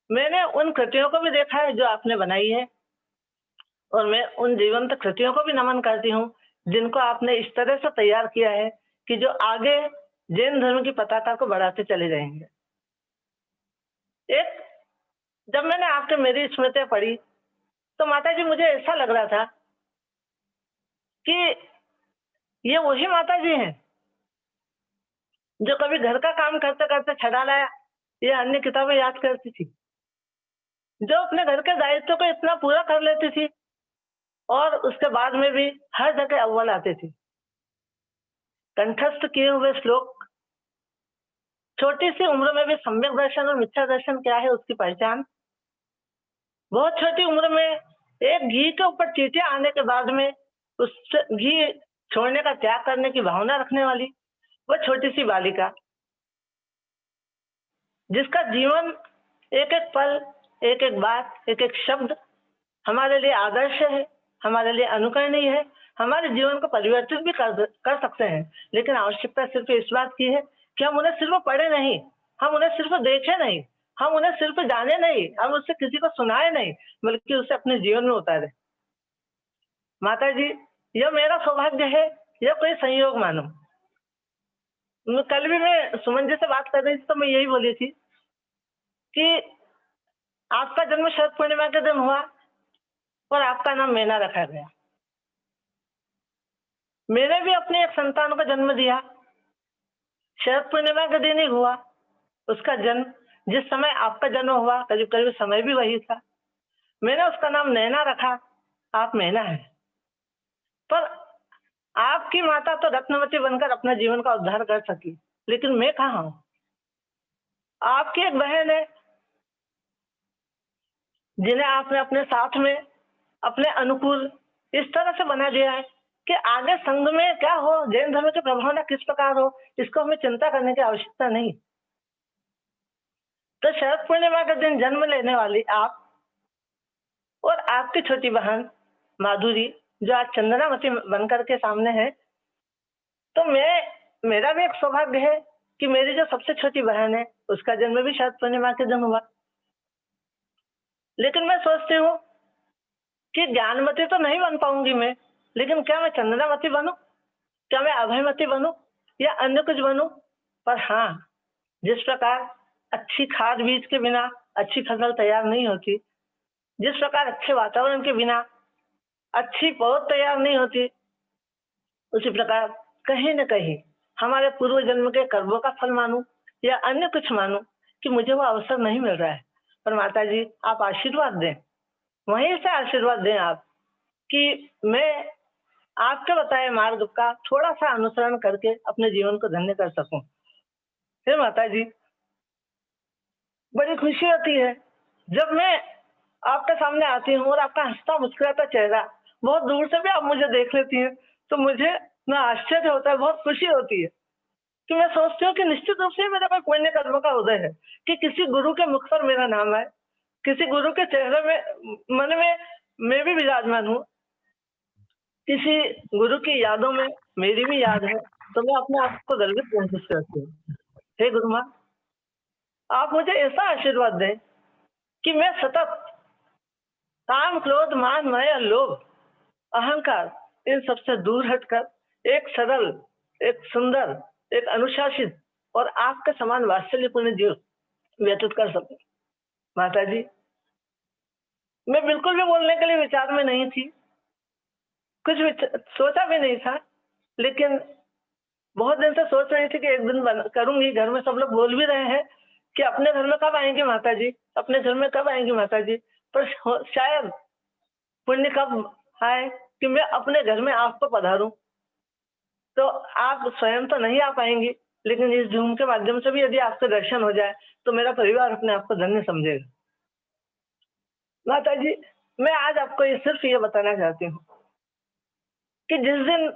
मैंने उन कृतियों को भी देखा है जो आपने बनाई है, और मैं उन जीवंत कृतियों को भी नमन करती हूँ जिनको आपने इस तरह से तैयार किया है कि जो आगे जैन धर्म की पताका को बढ़ाते चले जाएंगे। एक जब मैंने आपके मेरी स्मृतियां पढ़ी तो माता जी मुझे ऐसा लग रहा था कि ये वही माता जी हैं जो कभी घर का काम करते करते छड़ा लाया या अन्य किताबें याद करती थी, जो अपने घर के दायित्व को इतना पूरा कर लेती थी और उसके बाद में भी हर जगह अव्वल आती थी। कंठस्थ किए हुए श्लोक, छोटी सी उम्र में भी सम्यक दर्शन और मिथ्या दर्शन क्या है उसकी पहचान, बहुत छोटी उम्र में एक घी के ऊपर चींटियां आने के बाद में उस घी छोड़ने का त्याग करने की भावना रखने वाली वह छोटी सी बालिका, जिसका जीवन एक एक पल, एक एक बात, एक एक शब्द हमारे लिए आदर्श है, हमारे लिए अनुकरणीय है, हमारे जीवन को परिवर्तित भी कर सकते हैं। लेकिन आवश्यकता सिर्फ इस बात की है कि हम उन्हें सिर्फ पढ़े नहीं, हम उन्हें सिर्फ देखे नहीं, हम उन्हें सिर्फ जाने नहीं, हम उससे किसी को सुनाए नहीं, बल्कि उसे अपने जीवन में उतारे। माता जी, यह मेरा सौभाग्य है, यह कोई संयोग मानो। कल भी मैं सुमन जी से बात कर रही थी तो मैं यही बोली थी कि आपका जन्म शरद पूर्णिमा के दिन हुआ और आपका नाम मैना रखा गया। मैंने भी अपने एक संतान को जन्म दिया, शरद पूर्णिमा के दिन ही हुआ उसका जन्म। जिस समय आपका जन्म हुआ करीब करीब समय भी वही था। मैंने उसका नाम नैना रखा, आप मैना है। पर आपकी माता तो रत्नवती बनकर अपना जीवन का उद्धार कर सकी, लेकिन मैं कहाँ हूं? आपकी एक बहन है जिन्हें आपने अपने साथ में, अपने अनुकूल इस तरह से बना दिया है कि आगे संघ में क्या हो, जैन धर्म की प्रभावना किस प्रकार हो, इसको हमें चिंता करने की आवश्यकता नहीं। तो शरद पूर्णिमा के दिन जन्म लेने वाली आप और आपकी छोटी बहन माधुरी, जो आज चंदनावती बनकर के सामने है, तो मेरा भी एक सौभाग्य है कि मेरी जो सबसे छोटी बहन है उसका जन्म भी शरद पूर्णिमा के दिन हुआ। लेकिन मैं सोचती हूँ कि ज्ञानमती तो नहीं बन पाऊंगी मैं, लेकिन क्या मैं चंदनावती बनूं, क्या मैं अभयमती बनूं या अन्य कुछ बनूं? पर हाँ, जिस प्रकार अच्छी खाद बीज के बिना अच्छी फसल तैयार नहीं होती, जिस प्रकार अच्छे वातावरण के बिना अच्छी पौध तैयार नहीं होती, उसी प्रकार कहीं न कहीं हमारे पूर्व जन्म के कर्मों का फल मानूं या अन्य कुछ मानूं कि मुझे वो अवसर नहीं मिल रहा है। पर माता जी आप आशीर्वाद दें, वहीं से आशीर्वाद दें आप कि मैं आपके बताए मार्ग का थोड़ा सा अनुसरण करके अपने जीवन को धन्य कर सकूं। हे माता जी, बड़ी खुशी होती है जब मैं आपके सामने आती हूँ और आपका हंसता मुस्कुराता चेहरा बहुत दूर से भी आप मुझे देख लेती हैं, तो मुझे ना आश्चर्य होता है, बहुत खुशी होती है कि मैं सोचती हूँ कि निश्चित रूप से मेरा कोई पुण्य कर्म का उदय है कि किसी गुरु के मुख पर मेरा नाम आए, किसी गुरु के चेहरे में मन में मैं भी विराजमान हूँ, किसी गुरु की यादों में मेरी भी याद है, तो मैं अपने आप को गर्वित महसूस करती हूँ। हे गुरु माँ, आप मुझे ऐसा आशीर्वाद दें कि मैं सतत काम, क्रोध, मान, माया, लोभ, अहंकार इन सबसे दूर हटकर एक सरल, एक सुंदर, एक अनुशासित और आपके समान वात्सल्यपूर्ण जीवन व्यतीत कर सकूं। माता जी, मैं बिल्कुल भी बोलने के लिए विचार में नहीं थी, कुछ सोचा भी नहीं था, लेकिन बहुत दिन से सोच रही थी कि एक दिन करूंगी। घर में सब लोग बोल भी रहे हैं कि अपने घर में कब आएंगी माता जी, अपने घर में कब आएंगी माता जी, पर शायद पुण्य कब आए कि मैं अपने घर में आपको पधारूं। तो आप स्वयं तो नहीं आ पाएंगी, लेकिन इस जूम के माध्यम से भी यदि आपके दर्शन हो जाए तो मेरा परिवार अपने आप को धन्य समझेगा। माता जी, मैं आज आपको सिर्फ ये बताना चाहती हूँ कि जिस दिन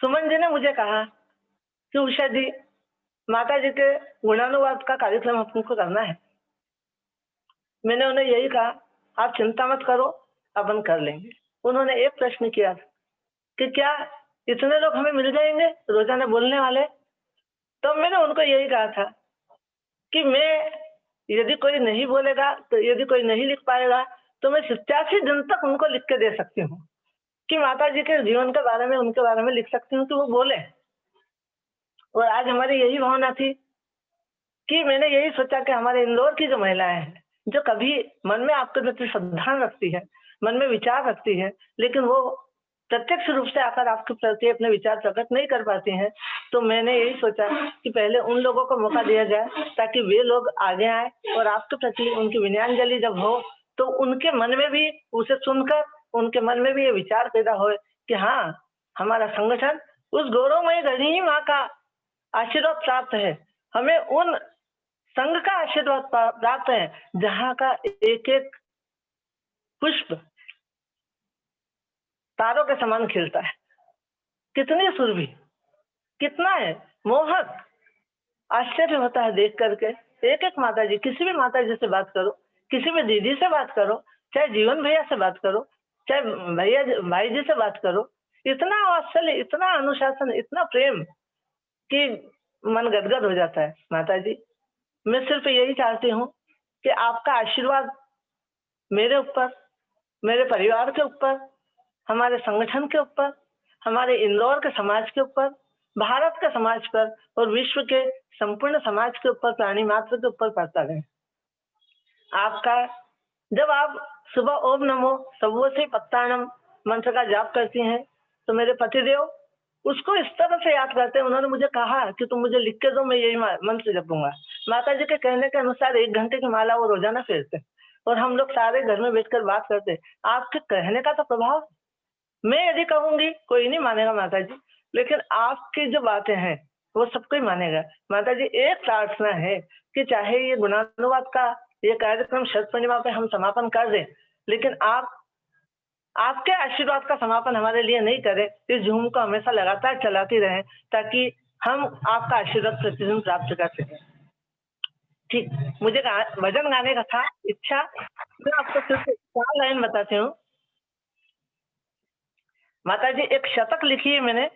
सुमन जी ने मुझे कहा कि उषा जी, माता जी के गुणानुवाद का कार्यक्रम हमको करना है, मैंने उन्हें यही कहा, आप चिंता मत करो, अपन कर लेंगे। उन्होंने एक प्रश्न किया कि क्या इतने लोग हमें मिल जाएंगे रोजाना बोलने वाले? तो मैंने उनको यही कहा था कि मैं यदि कोई नहीं बोलेगा, तो यदि कोई नहीं लिख पाएगा तो मैं 87 दिन तक उनको लिख के दे सकती हूँ कि माता जी के जीवन के बारे में, उनके बारे में लिख सकती हूँ कि वो बोले। और आज हमारी यही भावना थी कि मैंने यही सोचा कि हमारे इंदौर की जो महिलाएं हैं, जो कभी मन में आपके प्रति श्रद्धा रखती है, मन में विचार रखती है, लेकिन वो प्रत्यक्ष रूप से आकर आपके प्रति अपने विचार प्रकट नहीं कर पाती हैं, तो मैंने यही सोचा कि पहले उन लोगों को मौका दिया जाए ताकि वे लोग आगे आए और आपके प्रति उनकी विनयान्जलि जब हो तो उनके मन में भी, उसे सुनकर उनके मन में भी ये विचार पैदा हो कि हाँ, हमारा संगठन उस गौरवमयी गणिनी माँ का आशीर्वाद प्राप्त है, हमें उन संघ का आशीर्वाद प्राप्त है जहाँ का एक एक पुष्प तारों के समान खिलता है। कितनी सुरभि, कितना है मोहक, आश्चर्य होता है देख करके। एक एक माता जी, किसी भी माता जी से बात करो, किसी भी दीदी से बात करो, चाहे जीवन भैया से बात करो, चाहे भैया भाई जी से बात करो, इतना वात्सल्य, इतना अनुशासन, इतना प्रेम कि मन गदगद हो जाता है। माता जी, मैं सिर्फ यही चाहती हूँ कि आपका आशीर्वाद मेरे ऊपर, मेरे परिवार के ऊपर, हमारे संगठन के ऊपर, हमारे इंदौर के समाज के ऊपर, भारत के समाज पर और विश्व के संपूर्ण समाज के ऊपर, प्राणी मात्र के ऊपर पड़ता रहे। आपका जब आप सुबह ओम नमो सर्वोसे पत्तानम मंत्र का जाप करती हैं तो मेरे पतिदेव उसको इस तरह से याद करते हैं। उन्होंने मुझे कहा कि तुम मुझे लिख के दो, मैं यही मंत्र जपूंगा। माता जी के कहने के अनुसार 1 घंटे की माला वो रोजाना फेरते और हम लोग सारे घर में बैठकर बात करते। आपके कहने का तो प्रभाव, मैं यदि कहूंगी कोई नहीं मानेगा माता जी, लेकिन आपकी जो बातें हैं वो सब कोई मानेगा। माता जी, एक प्रार्थना है कि चाहे ये गुणानुवाद का ये कार्यक्रम शरद पूर्णिमा पे हम समापन कर दें, लेकिन आप आपके आशीर्वाद का समापन हमारे लिए नहीं करें। इस झूम को हमेशा लगातार चलाती रहें ताकि हम आपका आशीर्वाद प्रतिदिन प्राप्त कर सकें। ठीक, मुझे भजन गाने का था इच्छा, मैं आपको सिर्फ 4 लाइन बताती हूँ। माता जी, एक शतक लिखी है मैंने,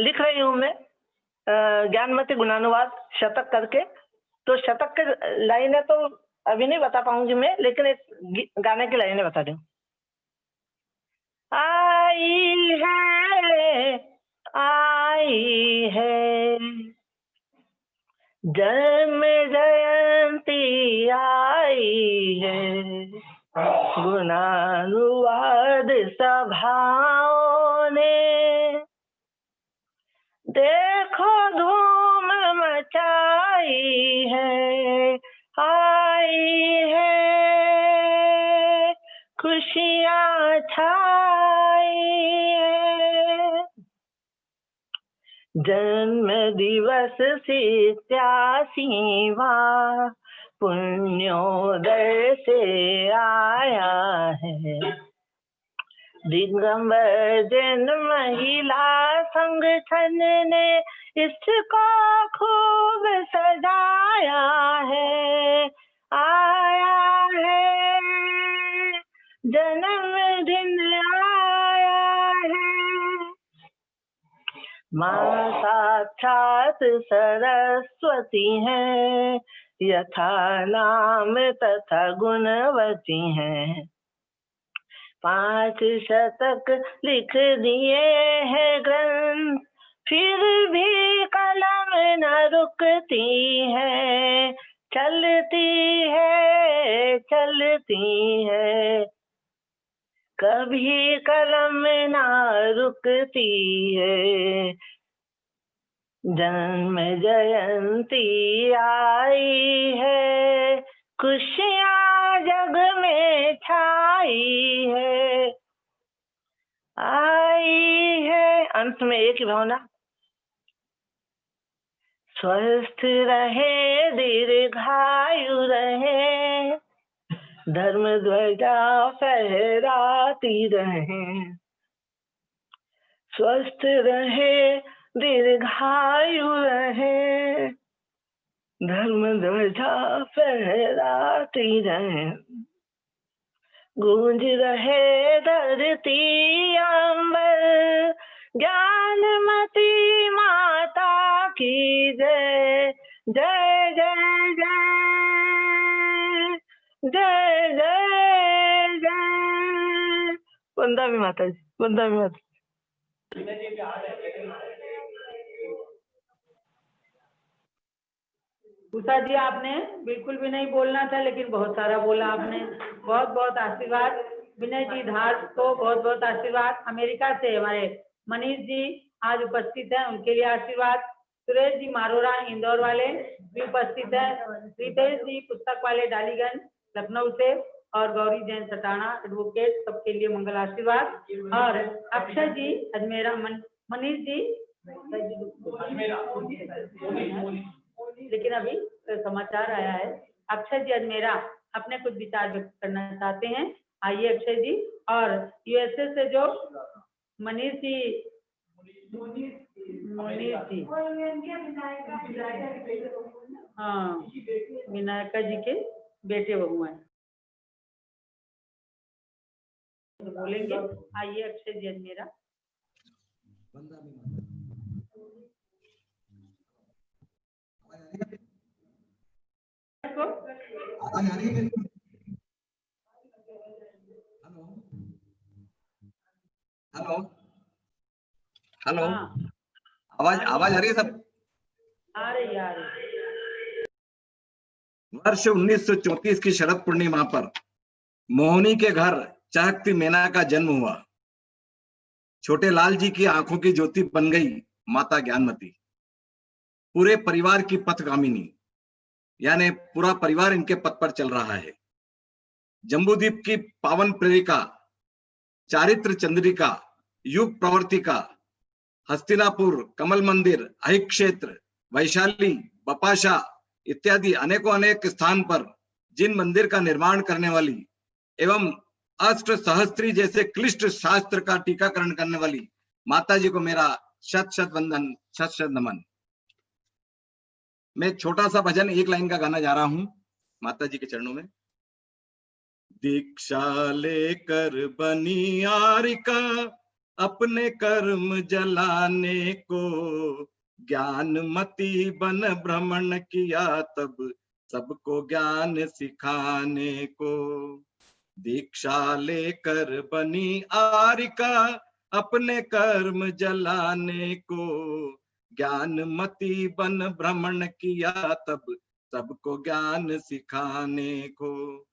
लिख रही हूँ मैं, ज्ञानमती गुणानुवाद शतक करके। तो शतक के लाइनें तो अभी नहीं बता पाऊंगी मैं, लेकिन एक गाने की लाइनें बता दूं। आई है जन्म जयंती आई है, गुणानुवाद सभाओं ने देखो धूम मचा आई है, खुशियाँ छाई है। जन्म दिवस से 87वां पुण्योदय से आया है। दिगंबर जन महिला संगठन ने इसको खूब सजाया है। आया है जन्मदिन आया है। माँ साक्षात सरस्वती है, यथा नाम तथा गुणवती है। 5 शतक लिख दिए हैं ग्रंथ, फिर भी कलम न रुकती है। चलती है, कभी कलम ना रुकती है। जन्म जयंती आई है, खुशियाँ जग में छाई है, आई है। अंत में एक ही भावना, स्वस्थ रहे, दीर्घायु रहे, धर्म ध्वजा फहराती रहे। स्वस्थ रहे, दीर्घायु रहे, धर्म ध्वजा फहराती रहे। गूंज रहे धरती अंबर, ज्ञानमती माता की जय। जय जय जय, जय जय जय। वंदामी माता जी, वंदामी माता। उषा जी, आपने बिल्कुल भी नहीं बोलना था, लेकिन बहुत सारा बोला आपने। बहुत बहुत आशीर्वाद। विनय जी धार को बहुत बहुत आशीर्वाद। अमेरिका से हमारे मनीष जी आज उपस्थित हैं, उनके लिए आशीर्वाद। सुरेश जी मारोरा इंदौर वाले भी उपस्थित हैं। रितेश जी पुस्तक वाले डालीगंज लखनऊ से, और गौरी जैन सटाना एडवोकेट, सबके लिए मंगल आशीर्वाद। और अक्षय जी अजमेरा, मनीष जी लेकिन अभी समाचार आया है। अक्षय जी अजमेरा अपने कुछ विचार व्यक्त करना चाहते हैं। आइए अक्षय जी। और यूएसए से जो मनीष जी, हाँ, विनायका जी के बेटे बहू हैं, बोलेंगे। आइए अक्षय जी अजमेरा। हेलो हेलो, आवाज आ रही है सब? आ रही है। वर्ष 1934 की शरद पूर्णिमा पर मोहनी के घर चहकती मैना का जन्म हुआ। छोटे लाल जी की आंखों की ज्योति बन गई माता ज्ञानमती, पूरे परिवार की पथगामिनी, यानी पूरा परिवार इनके पथ पर चल रहा है। जम्बूद्वीप की पावन प्रेरिका, चारित्र चंद्रिका, युग प्रवर्तिका, हस्तिनापुर, कमल मंदिर, अहिक क्षेत्र, वैशाली, बपाशा इत्यादि अनेकों अनेक स्थान पर जिन मंदिर का निर्माण करने वाली एवं अष्ट सहस्त्री जैसे क्लिष्ट शास्त्र का टीकाकरण करने वाली माता जी को मेरा शत शत वंदन, शत शत नमन। मैं छोटा सा भजन एक लाइन का गाना जा रहा हूं माता जी के चरणों में। दीक्षा लेकर बनी आरिका, अपने कर्म जलाने को, ज्ञानमती बन भ्रमण किया तब सबको ज्ञान सिखाने को। दीक्षा लेकर बनी आरिका, अपने कर्म जलाने को, ज्ञानमती बन भ्रमण किया तब सबको ज्ञान सिखाने को।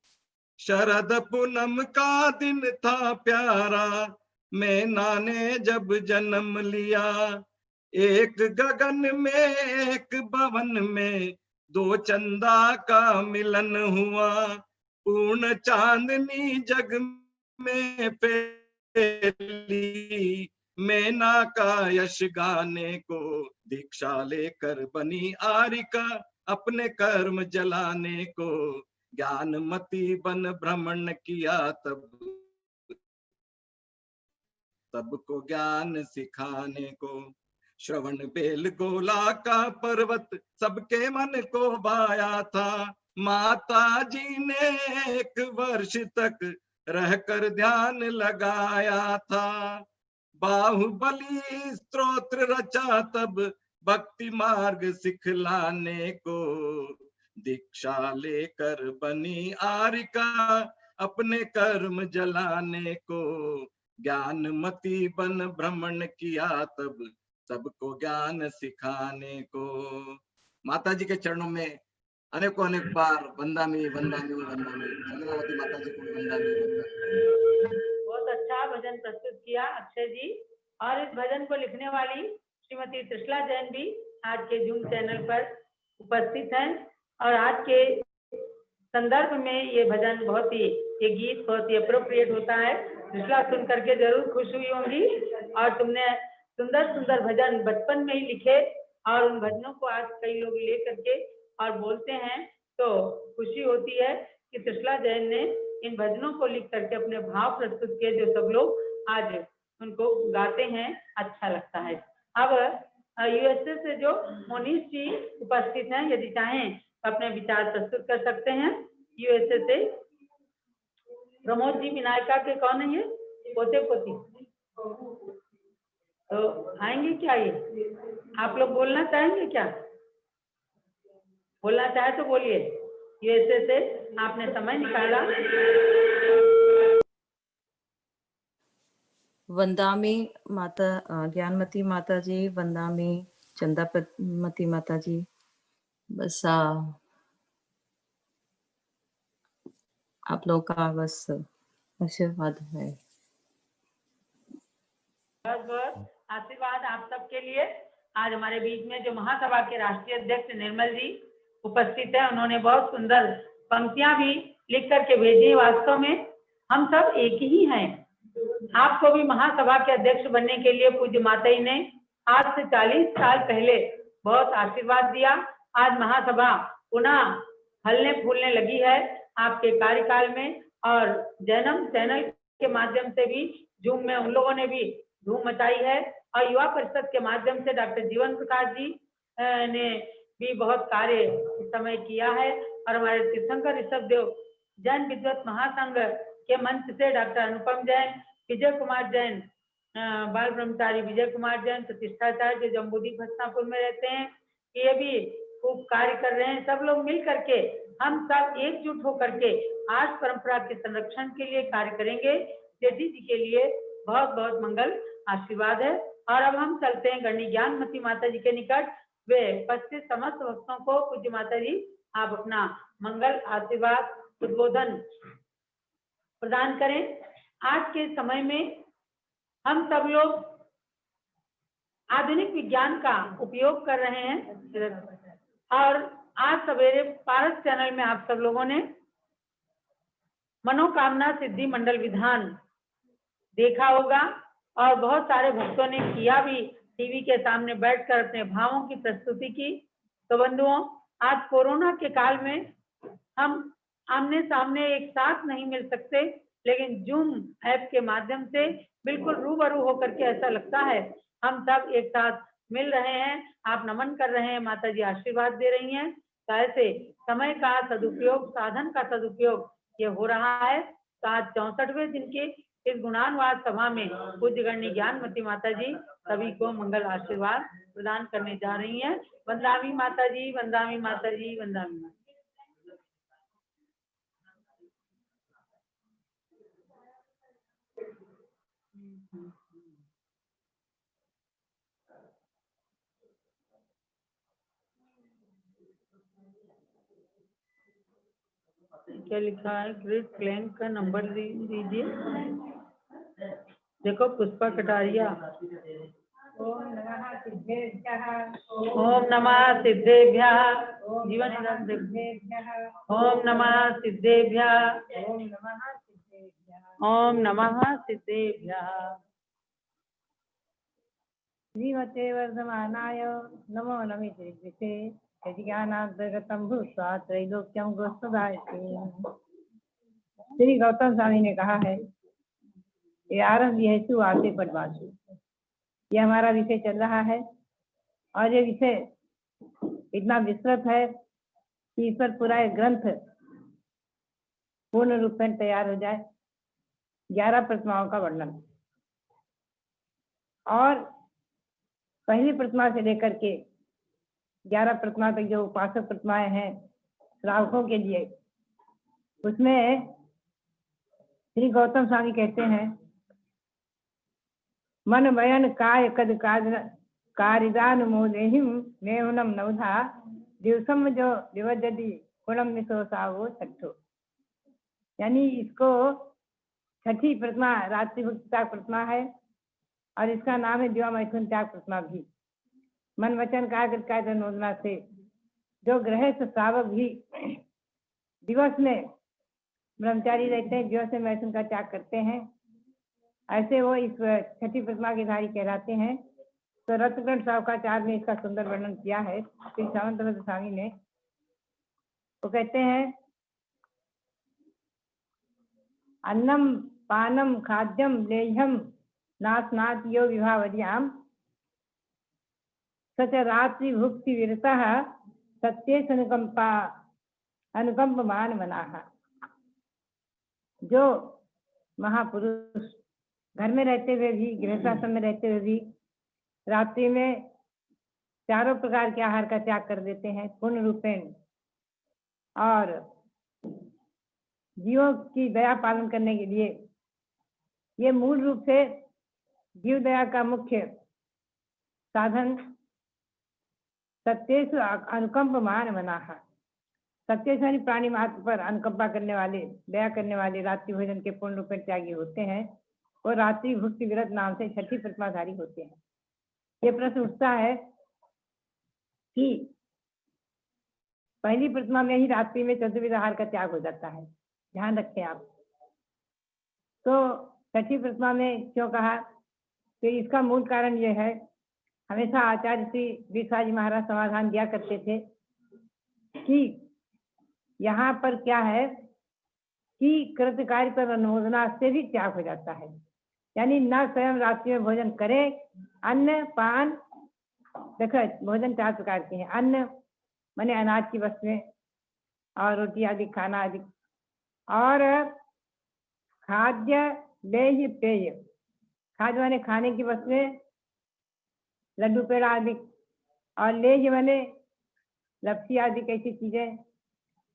शरद पूनम का दिन था प्यारा, मैना ने जब जन्म लिया, एक गगन में एक भवन में दो चंदा का मिलन हुआ, पूर्ण चांदनी जग में फैली। मैना का यश गाने को दीक्षा लेकर बनी आरिका, अपने कर्म जलाने को ज्ञानमती बन भ्रमण किया तब, सबको ज्ञान सिखाने को। श्रवण बेल गोला का पर्वत सबके मन को भाया था, माता जी ने 1 वर्ष तक रहकर ध्यान लगाया था। बाहुबली स्तोत्र रचा तब भक्ति मार्ग सिखलाने को, दीक्षा लेकर बनी आरिका, अपने कर्म जलाने को ज्ञानमती बन भ्रमण किया तब, सबको ज्ञान सिखाने को। माता जी के चरणों में अनेकों अनेक बार वंदामी वंदामी वंदामी, चंद्रावती माता जी को वंदामी वंदामी। बहुत अच्छा भजन प्रस्तुत किया अक्षय जी। और इस भजन को लिखने वाली श्रीमती त्रिशला जैन भी आज के जूम चैनल पर उपस्थित हैं। और आज के संदर्भ में ये भजन बहुत ही, ये गीत बहुत ही अप्रोप्रिएट होता है। त्रिशला सुन करके जरूर खुश हुई होंगी। और तुमने सुंदर सुंदर भजन बचपन में ही लिखे और उन भजनों को आज कई लोग ले करके और बोलते हैं, तो खुशी होती है कि त्रिशला जैन ने इन भजनों को लिख करके अपने भाव प्रस्तुत किए, जो सब लोग आज उनको गाते हैं, अच्छा लगता है। अब यूएसए से जो मोनीश जी उपस्थित हैं, यदि चाहें अपने विचार प्रस्तुत कर सकते हैं। यूएसए से प्रमोद जी विनायका के कौन है ये? पोते पोती तो आएंगे क्या? ये आप लोग बोलना चाहेंगे क्या? बोलना चाहे तो बोलिए। यूएसए से आपने समय निकाला। वंदामी माता ज्ञानमती माता जी, वंदामी चंदामती माता जी। बस आप लोग का बस आशीर्वाद है। बहुत बहुत आशीर्वाद आप सबके लिए। आज हमारे बीच में जो महासभा के राष्ट्रीय अध्यक्ष निर्मल जी उपस्थित है, उन्होंने बहुत सुंदर पंक्तियां भी लिख करके भेजी। वास्तव में हम सब एक ही हैं। आपको भी महासभा के अध्यक्ष बनने के लिए पूज्य माता जी ने आज से 40 साल पहले बहुत आशीर्वाद दिया। आज महासभा पुनः फलने फूलने लगी है आपके कार्यकाल में। और जैनम चैनल के माध्यम से भी जूम में उन लोगों ने भी धूम मचाई है। और युवा परिषद के माध्यम से डॉक्टर जीवन प्रकाश जी ने भी बहुत कार्य इस समय किया है। और हमारे तीर्थंकर ऋषभ देव जैन विद्वत महासंघ के मंच से डॉक्टर अनुपम जैन, विजय कुमार जैन, बाल ब्रह्मचारी विजय कुमार जैन, प्रतिष्ठाचार्य जो जम्बूदीप हस्तिनापुर में रहते हैं, ये भी खूब कार्य कर रहे हैं। सब लोग मिल करके हम सब एकजुट होकर के आज परंपरा के संरक्षण के लिए कार्य करेंगे। जेठी जी के लिए बहुत बहुत मंगल आशीर्वाद है। और अब हम चलते हैं गणनी ज्ञानमती माता जी के निकट। वे उपस्थित समस्त भक्तों को पूज्य माता जी आप अपना मंगल आशीर्वाद उद्बोधन प्रदान करें। आज के समय में हम सब लोग आधुनिक विज्ञान का उपयोग कर रहे हैं। और आज सवेरे पारस चैनल में आप सब लोगों ने मनोकामना सिद्धि मंडल विधान देखा होगा। और बहुत सारे भक्तों ने किया भी, टीवी के सामने बैठकर अपने भावों की प्रस्तुति की। तो बंधुओं, आज कोरोना के काल में हम आमने सामने एक साथ नहीं मिल सकते, लेकिन जूम ऐप के माध्यम से बिल्कुल रूबरू होकर के ऐसा लगता है हम सब एक साथ मिल रहे हैं। आप नमन कर रहे हैं, माता जी आशीर्वाद दे रही हैं। तो ऐसे समय का सदुपयोग, साधन का सदुपयोग ये हो रहा है। तो आज 64वें दिन के इस गुणानुवाद सभा में पूज्य गणनी ज्ञानमती माता जी सभी को मंगल आशीर्वाद प्रदान करने जा रही हैं। वंदामी माता जी, वंदामी माता जी, वंदामी माता जी। क्या लिखा है? ग्रेट प्लेन का नंबर दीजिए। देखो पुष्पा कटारिया ओम नमः सिद्धेभ्यः ओम नमः सिद्धेभ्यः जीवन सिद्धेभ्यः ओम नमः सिद्धेभ्यः ओम नमः सिद्धेभ्यः श्रीमते वर्धमानाय नमो नमिते ज्ञानांतर्गतम भूत्वा त्रैलोक्यम गोस्पदायते। श्री गौतम स्वामी ने कहा है ये आरंभ हेतु आते पटवासु, ये हमारा विषय चल रहा है और ये विषय इतना विस्तृत है कि इस पर पूरा एक ग्रंथ पूर्ण रूप में तैयार हो जाए। 11 प्रतिमाओं का वर्णन और पहली प्रतिमा से लेकर के 11 प्रतिमा तक जो उपासक प्रतिमाएं हैं श्रावकों के लिए, उसमें श्री गौतम स्वामी कहते हैं मन वयन काय कद कारिदानुमोदेहिम नेहुनम नवधा दिवसम जो दिवजदी कुणम निशोसावो छठो। यानी इसको छठी प्रतिमा रात्रि भक्ति त्याग प्रतिमा है और इसका नाम है दिवा मैथुन त्याग प्रतिमा भी। मन वचन काय नोदना से जो गृहस्थ श्रावक भी दिवस में ब्रह्मचारी रहते हैं, दिवस में मैथुन का त्याग करते हैं, ऐसे वो इस छठी प्रतिमा के धारी कहलाते हैं। तो रत्नकंठ सावकाचार्य ने इसका सुंदर वर्णन किया है श्री सामंत स्वामी ने। वो कहते हैं अन्नम पानम खाद्यम लेह्यम नास्नात यो विभावर्याम सच रात्रि भुक्ति विरतः सत्य अनुकंपमान मनाः। जो महापुरुष घर में रहते हुए भी, गृहस्थाश्रम में रहते हुए भी रात्रि में चारों प्रकार के आहार का त्याग कर देते हैं पूर्ण रूपेण और जीवों की दया पालन करने के लिए, ये मूल रूप से जीव दया का मुख्य साधन सत्येषु अनुकंपमान मनाः। सत्येश्वरी प्राणी मात्र पर अनुकंपा करने वाले, दया करने वाले रात्रि भोजन के पूर्ण रूप में त्यागी होते हैं और रात्रि भुक्ति विरत नाम से छठी प्रतिमाधारी होते हैं। ये प्रश्न उठता है कि पहली प्रतिमा में ही रात्रि में चतुर्विध आहार का त्याग हो जाता है, ध्यान रखें आप। तो छठी प्रतिमा में क्यों कहा? तो इसका मूल कारण ये है, हमेशा आचार्य श्री विश्वाजी महाराज समाधान दिया करते थे कि यहाँ पर क्या है कि कृत कार्य पर अनुमोदना से भी त्याग हो जाता है। यानी न स्वयं रात्रि में भोजन करे, अन्न पान, देखो भोजन 4 प्रकार के हैं। अन्न माने अनाज की वस्तुएं और रोटी आदि, खाना आदि, और खाद्य लेह्य पेय, खाद्य माने खाने की वस्तुएं, लड्डू पेड़ा आदि, और लेह्य माने लपसी आदि कैसी चीजें,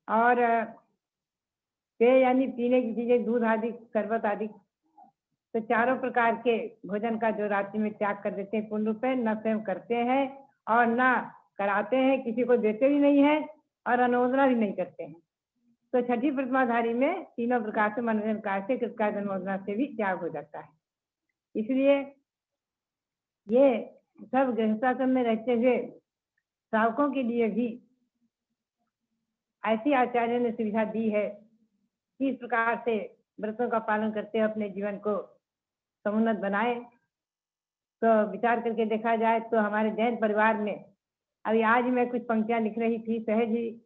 और पेय यानी पीने की चीजें, दूध आदि, शरबत आदि। तो चारों प्रकार के भोजन का जो रात्रि में त्याग कर देते हैं पूर्ण रूप में, न स्वयं करते हैं और न कराते हैं, किसी को देते भी नहीं है और अनुमोदना भी नहीं करते हैं। तो छठी प्रतिमाधारी में तीनों प्रकार से मनोरंजन कार्य से, कृतकार्य अनुमोदना से भी त्याग हो जाता है। इसलिए ये सब गृहस्थाश्रम में रहते हुए श्रावकों के लिए भी ऐसी आचार्य ने सुविधा दी है कि इस प्रकार से व्रतों का पालन करते हुए अपने जीवन को समुन्नत बनाए। तो विचार करके देखा जाए तो हमारे जैन परिवार में अभी आज मैं कुछ पंक्तियां लिख रही थी, सहज ही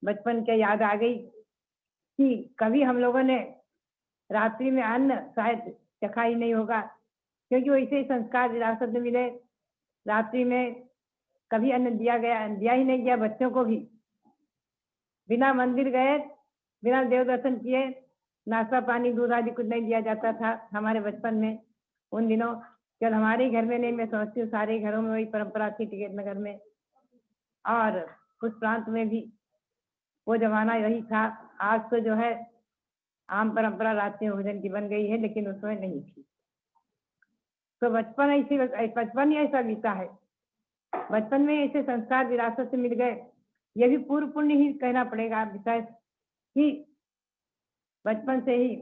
बचपन के याद आ गई कि कभी हम लोगों ने रात्रि में अन्न शायद चखा ही नहीं होगा, क्योंकि वैसे ही संस्कार विरासत में मिले। रात्रि में कभी अन्न दिया ही नहीं गया बच्चों को भी। बिना मंदिर गए, बिना देव दर्शन किए नाश्ता पानी दूध आदि कुछ नहीं दिया जाता था हमारे बचपन में। उन दिनों केवल हमारे घर में नहीं, मैं समझती हूँ सारे घरों में वही परंपरा थी टिकट नगर में, और कुछ प्रांत में भी वो जमाना यही था। आज तो जो है आम परंपरा रात्रि में भोजन की बन गई है, लेकिन उस समय नहीं थी। तो बचपन ही ऐसा बीता है, बचपन में ऐसे संस्कार विरासत से मिल गए। ये भी पूर्व पुण्य ही कहना पड़ेगा विशेष कि बचपन से ही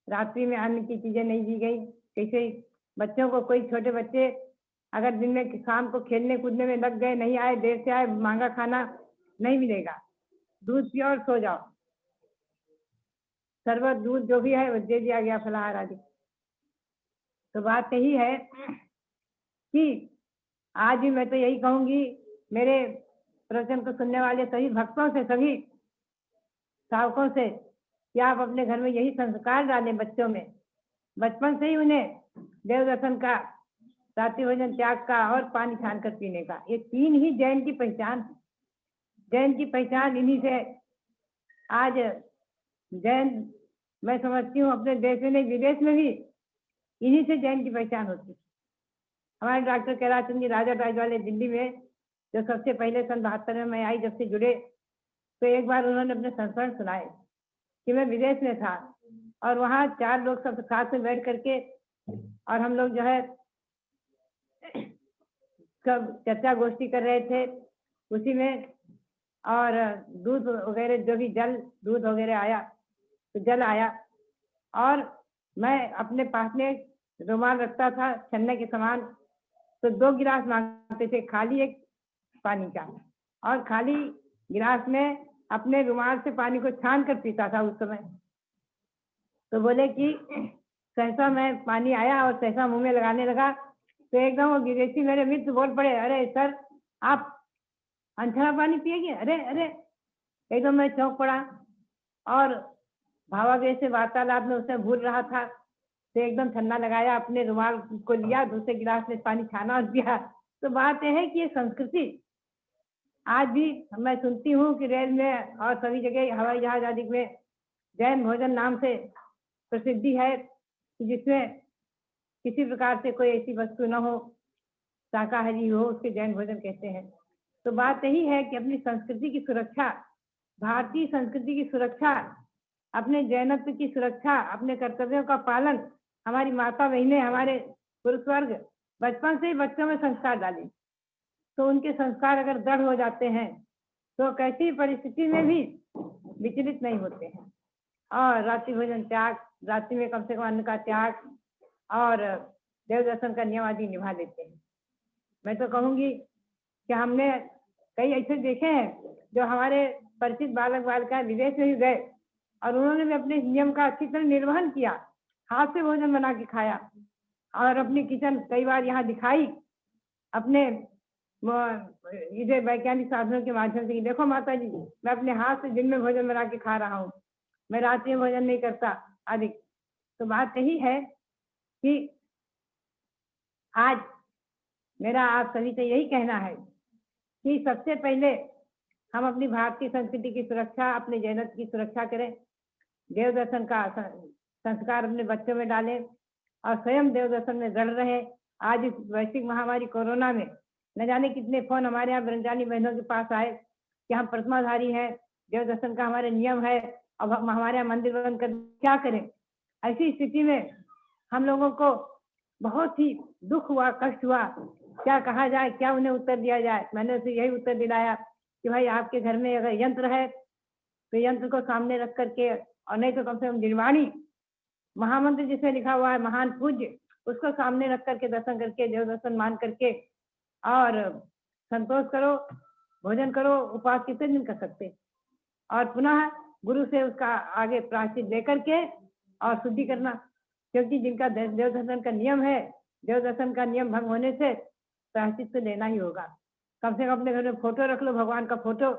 रात्रि में अन्न की चीजें नहीं दी गई। कैसे बच्चों को, कोई छोटे बच्चे अगर दिन में शाम को खेलने कूदने में लग गए, नहीं आए, देर से आए, महंगा खाना नहीं मिलेगा। दूध पियो और सो जाओ। शरबत दूध जो भी है वो दे दिया गया, फलाहार आदि। तो बात यही है कि आज भी मैं तो यही कहूंगी मेरे प्रवचन को सुनने वाले सभी भक्तों से, सभी श्रावकों से, कि आप अपने घर में यही संस्कार डालें बच्चों में, बचपन से ही उन्हें देव दर्शन का, रात्रि भोजन त्याग का और पानी छान कर पीने का। ये तीन ही जैन की पहचान है। जैन की पहचान इन्हीं से आज जैन, मैं समझती हूँ अपने देश में नहीं विदेश में भी इन्हीं से जैन की पहचान होती है। हमारे डॉक्टर कैलाश चंद जी राजा राज वाले दिल्ली में, जो सबसे पहले सन 72 में मैं आई, जब से जुड़े, तो एक बार उन्होंने अपने संस्मरण सुनाए कि मैं विदेश में था और वहाँ 4 लोग सब साथ में बैठ करके और हम लोग जो है सब चर्चा गोष्ठी कर रहे थे उसी में, और दूध वगैरह जो भी जल दूध वगैरह आया, तो जल आया और मैं अपने पास में रुमाल रखता था छन्ने के समान, तो 2 गिलास मांगते थे, खाली एक पानी का, और खाली गिलास में अपने रुमाल से पानी को छान कर पीता था उस समय। तो बोले कि सहसा मैं पानी आया और सहसा मुंह में लगाने लगा, तो एकदम वो विदेशी मेरे मित्र बोल पड़े, अरे सर आप अंधेरा पानी पिएंगे? अरे अरे, एकदम मैं चौंक पड़ा और भावावेश से वार्तालाप में उसने भूल रहा था, तो एकदम ठंडा लगाया, अपने रुमाल को लिया, दूसरे गिलास में पानी छाना और पिया। तो बात यह है कि ये संस्कृति आज भी मैं सुनती हूँ कि रेल में और सभी जगह हवाई जहाज आदि में जैन भोजन नाम से प्रसिद्धि है, जिसमें किसी प्रकार से कोई ऐसी वस्तु न हो, शाकाहारी हो, उसके जैन भोजन कहते हैं। तो बात यही है कि अपनी संस्कृति की सुरक्षा, भारतीय संस्कृति की सुरक्षा, अपने जैनत्व की सुरक्षा, अपने कर्तव्यों का पालन हमारी माता बहनें, हमारे पुरुष वर्ग बचपन से ही बच्चों में संस्कार डालें, तो उनके संस्कार अगर दृढ़ हो जाते हैं तो कैसी परिस्थिति में भी विचलित नहीं होते हैं। और रात्रि भोजन त्याग, रात्रि में कम से कम अन्न का त्याग और देव दर्शन का नियम आदि निभा लेते हैं। मैं तो कहूँगी कि हमने कई ऐसे देखे हैं जो हमारे परिचित बालक बालिकाएं विदेश में ही गए और उन्होंने भी अपने नियम का अच्छी तरह निर्वहन किया, हाथ से भोजन बना के खाया और अपनी किचन कई बार यहाँ दिखाई अपने इधर वैज्ञानिक साधनों के माध्यम से, देखो माता जी मैं अपने हाथ से दिन में भोजन बना के खा रहा हूँ, मैं रात में भोजन नहीं करता आदि। तो बात यही है कि आज मेरा आप सभी से यही कहना है कि सबसे पहले हम अपनी भारतीय संस्कृति की सुरक्षा, अपने जैनत्व की सुरक्षा करें, देव दर्शन का संस्कार अपने बच्चों में डालें और स्वयं देव दर्शन में दृढ़ रहे। आज इस वैश्विक महामारी कोरोना में न जाने कितने फोन हमारे यहाँ ब्रह्मचारी बहनों के पास आए कि हम प्रतिमाधारी हैं, देव दर्शन का हमारे नियम है, अब हम हमारे यहाँ मंदिर बंद कर क्या करें। ऐसी स्थिति में हम लोगों को बहुत ही दुख हुआ, कष्ट हुआ, क्या कहा जाए, क्या उन्हें उत्तर दिया जाए। मैंने उसे यही उत्तर दिलाया कि भाई आपके घर में अगर यंत्र है तो यंत्र को सामने रख करके, और नहीं तो कम से कम निर्वाणी महामंत्र जिसमें लिखा हुआ है महान पूज्य, उसको सामने रख करके दर्शन करके, देव दर्शन मान करके और संतोष करो, भोजन करो। उपवास कितने दिन कर सकते, और पुनः गुरु से उसका आगे प्रायश्चित दे करके और शुद्धि करना, क्योंकि जिनका देव दर्शन का नियम है, देव दर्शन का नियम भंग होने से प्रायश्चित तो लेना ही होगा। कम से कम अपने घर में फोटो रख लो, भगवान का फोटो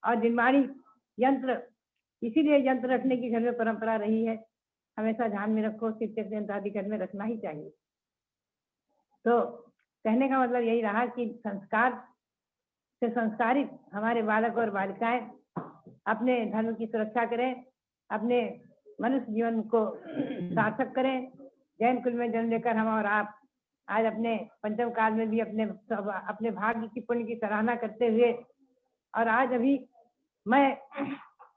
और जिनवाणी यंत्र, इसीलिए यंत्र रखने की घर में परंपरा रही है, हमेशा ध्यान में रखो, शिव यंत्र आदि घर में रखना ही चाहिए। तो कहने का मतलब यही रहा कि संस्कार से संस्कारित हमारे बालक और बालिकाएं अपने धर्म की सुरक्षा करें, अपने मनुष्य जीवन को सार्थक करें। जैन कुल में जन्म लेकर हम और आप आज अपने पंचम काल में भी अपने भाग्य की पुण्य की सराहना करते हुए, और आज मैं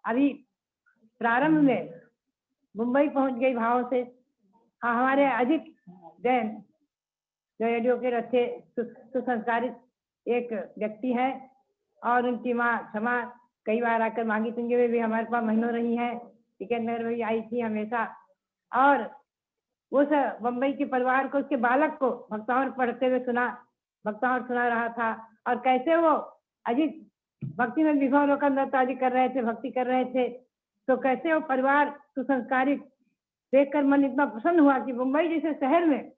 अभी प्रारंभ में मुंबई पहुंच गई भाव से। हाँ, हमारे अजित जैन जो एडवोकेट अच्छे सुसंस्कारित एक व्यक्ति है और उनकी माँ क्षमा कई बार आकर मांगी तुंगे में भी हमारे पास महीनों रही है, टिकट नगर में भी आई थी हमेशा, और उस बम्बई के परिवार को, उसके बालक को भक्तावर पढ़ते हुए भक्तावर सुना रहा था, और कैसे वो अजित भक्ति में विभोर होकर नृत्य कर रहे थे, भक्ति कर रहे थे। तो कैसे वो परिवार सुसंस्कारित देखकर मन इतना प्रसन्न हुआ कि मुंबई जैसे शहर में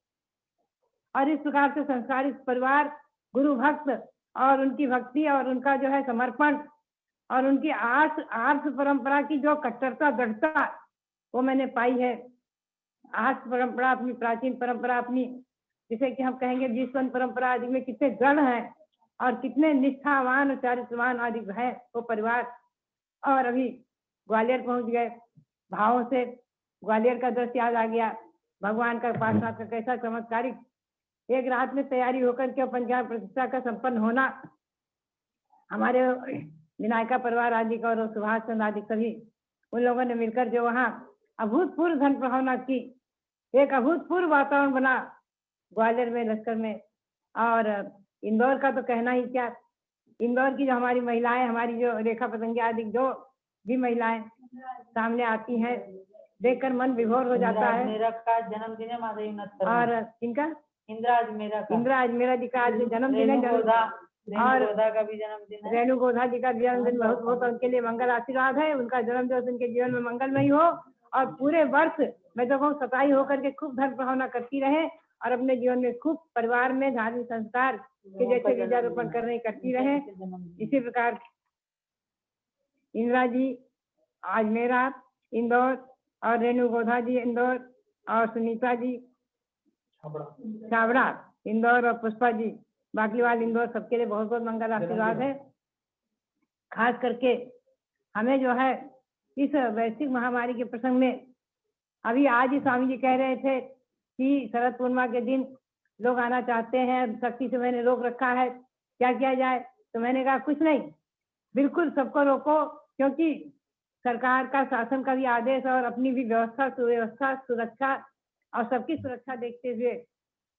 और इस प्रकार से संस्कारित परिवार, गुरु भक्त और उनकी भक्ति और उनका जो है समर्पण और उनकी आर्ष परंपरा की जो कट्टरता दृढ़ता वो मैंने पाई है। आर्ष परंपरा अपनी प्राचीन परंपरा अपनी, जिसे कि हम कहेंगे विश्वन परंपरा आदि में कितने दृढ़ हैं और कितने निष्ठावान और चारित्रवान आदि है वो परिवार। और अभी ग्वालियर पहुंच गए, भावों से ग्वालियर का दृश्य याद आ गया। भगवान का उपासना का कैसा चमत्कारिक एक रात में तैयारी होकर के पंचांग प्रतिष्ठा का संपन्न होना, हमारे विनायका परिवार आदि का और सुभाष चंद्र आदि सभी उन लोगों ने मिलकर जो वहाँ अभूतपूर्व धन प्रभावना की, एक अभूतपूर्व वातावरण बना ग्वालियर में, लश्कर में। और इंदौर का तो कहना ही क्या, इंदौर की जो हमारी महिलाएं, हमारी जो रेखा पतंगे आदि जो भी महिलाएं सामने आती हैं, देखकर मन विभोर हो जाता है। मेरा का जन्मदिन है माता जी। और इनका इंदिरा मेरा जी का आज जन्मदिन है, और गोधा का भी जन्मदिन है। रेणु गोधा जी का जन्मदिन बहुत बहुत उनके लिए मंगल आशीर्वाद है। उनका जन्मदिन उनके जीवन में मंगलमय हो और पूरे वर्ष मैं तो कहूँ सताई होकर के खूब धन प्रभावना करती रहे और अपने जीवन में खूब परिवार में धार्मिक संस्कार के जैसे बीजारोपण करती रहे। इसी प्रकार इंदिरा जी आज मेरा इंदौर और रेणु गोधा जी इंदौर और सुनीता जी छाबड़ा इंदौर और पुष्पा जी बाकलीवाल इंदौर, सबके लिए बहुत बहुत मंगल आशीर्वाद है। खास करके हमें जो है इस वैश्विक महामारी के प्रसंग में, अभी आज ही स्वामी जी कह रहे थे कि शरद पूर्णिमा के दिन लोग आना चाहते हैं, सख्ती से मैंने रोक रखा है, क्या किया जाए? तो मैंने कहा कुछ नहीं, बिल्कुल सबको रोको, क्योंकि सरकार का शासन का भी आदेश और अपनी भी व्यवस्था सुव्यवस्था सुरक्षा और सबकी सुरक्षा देखते हुए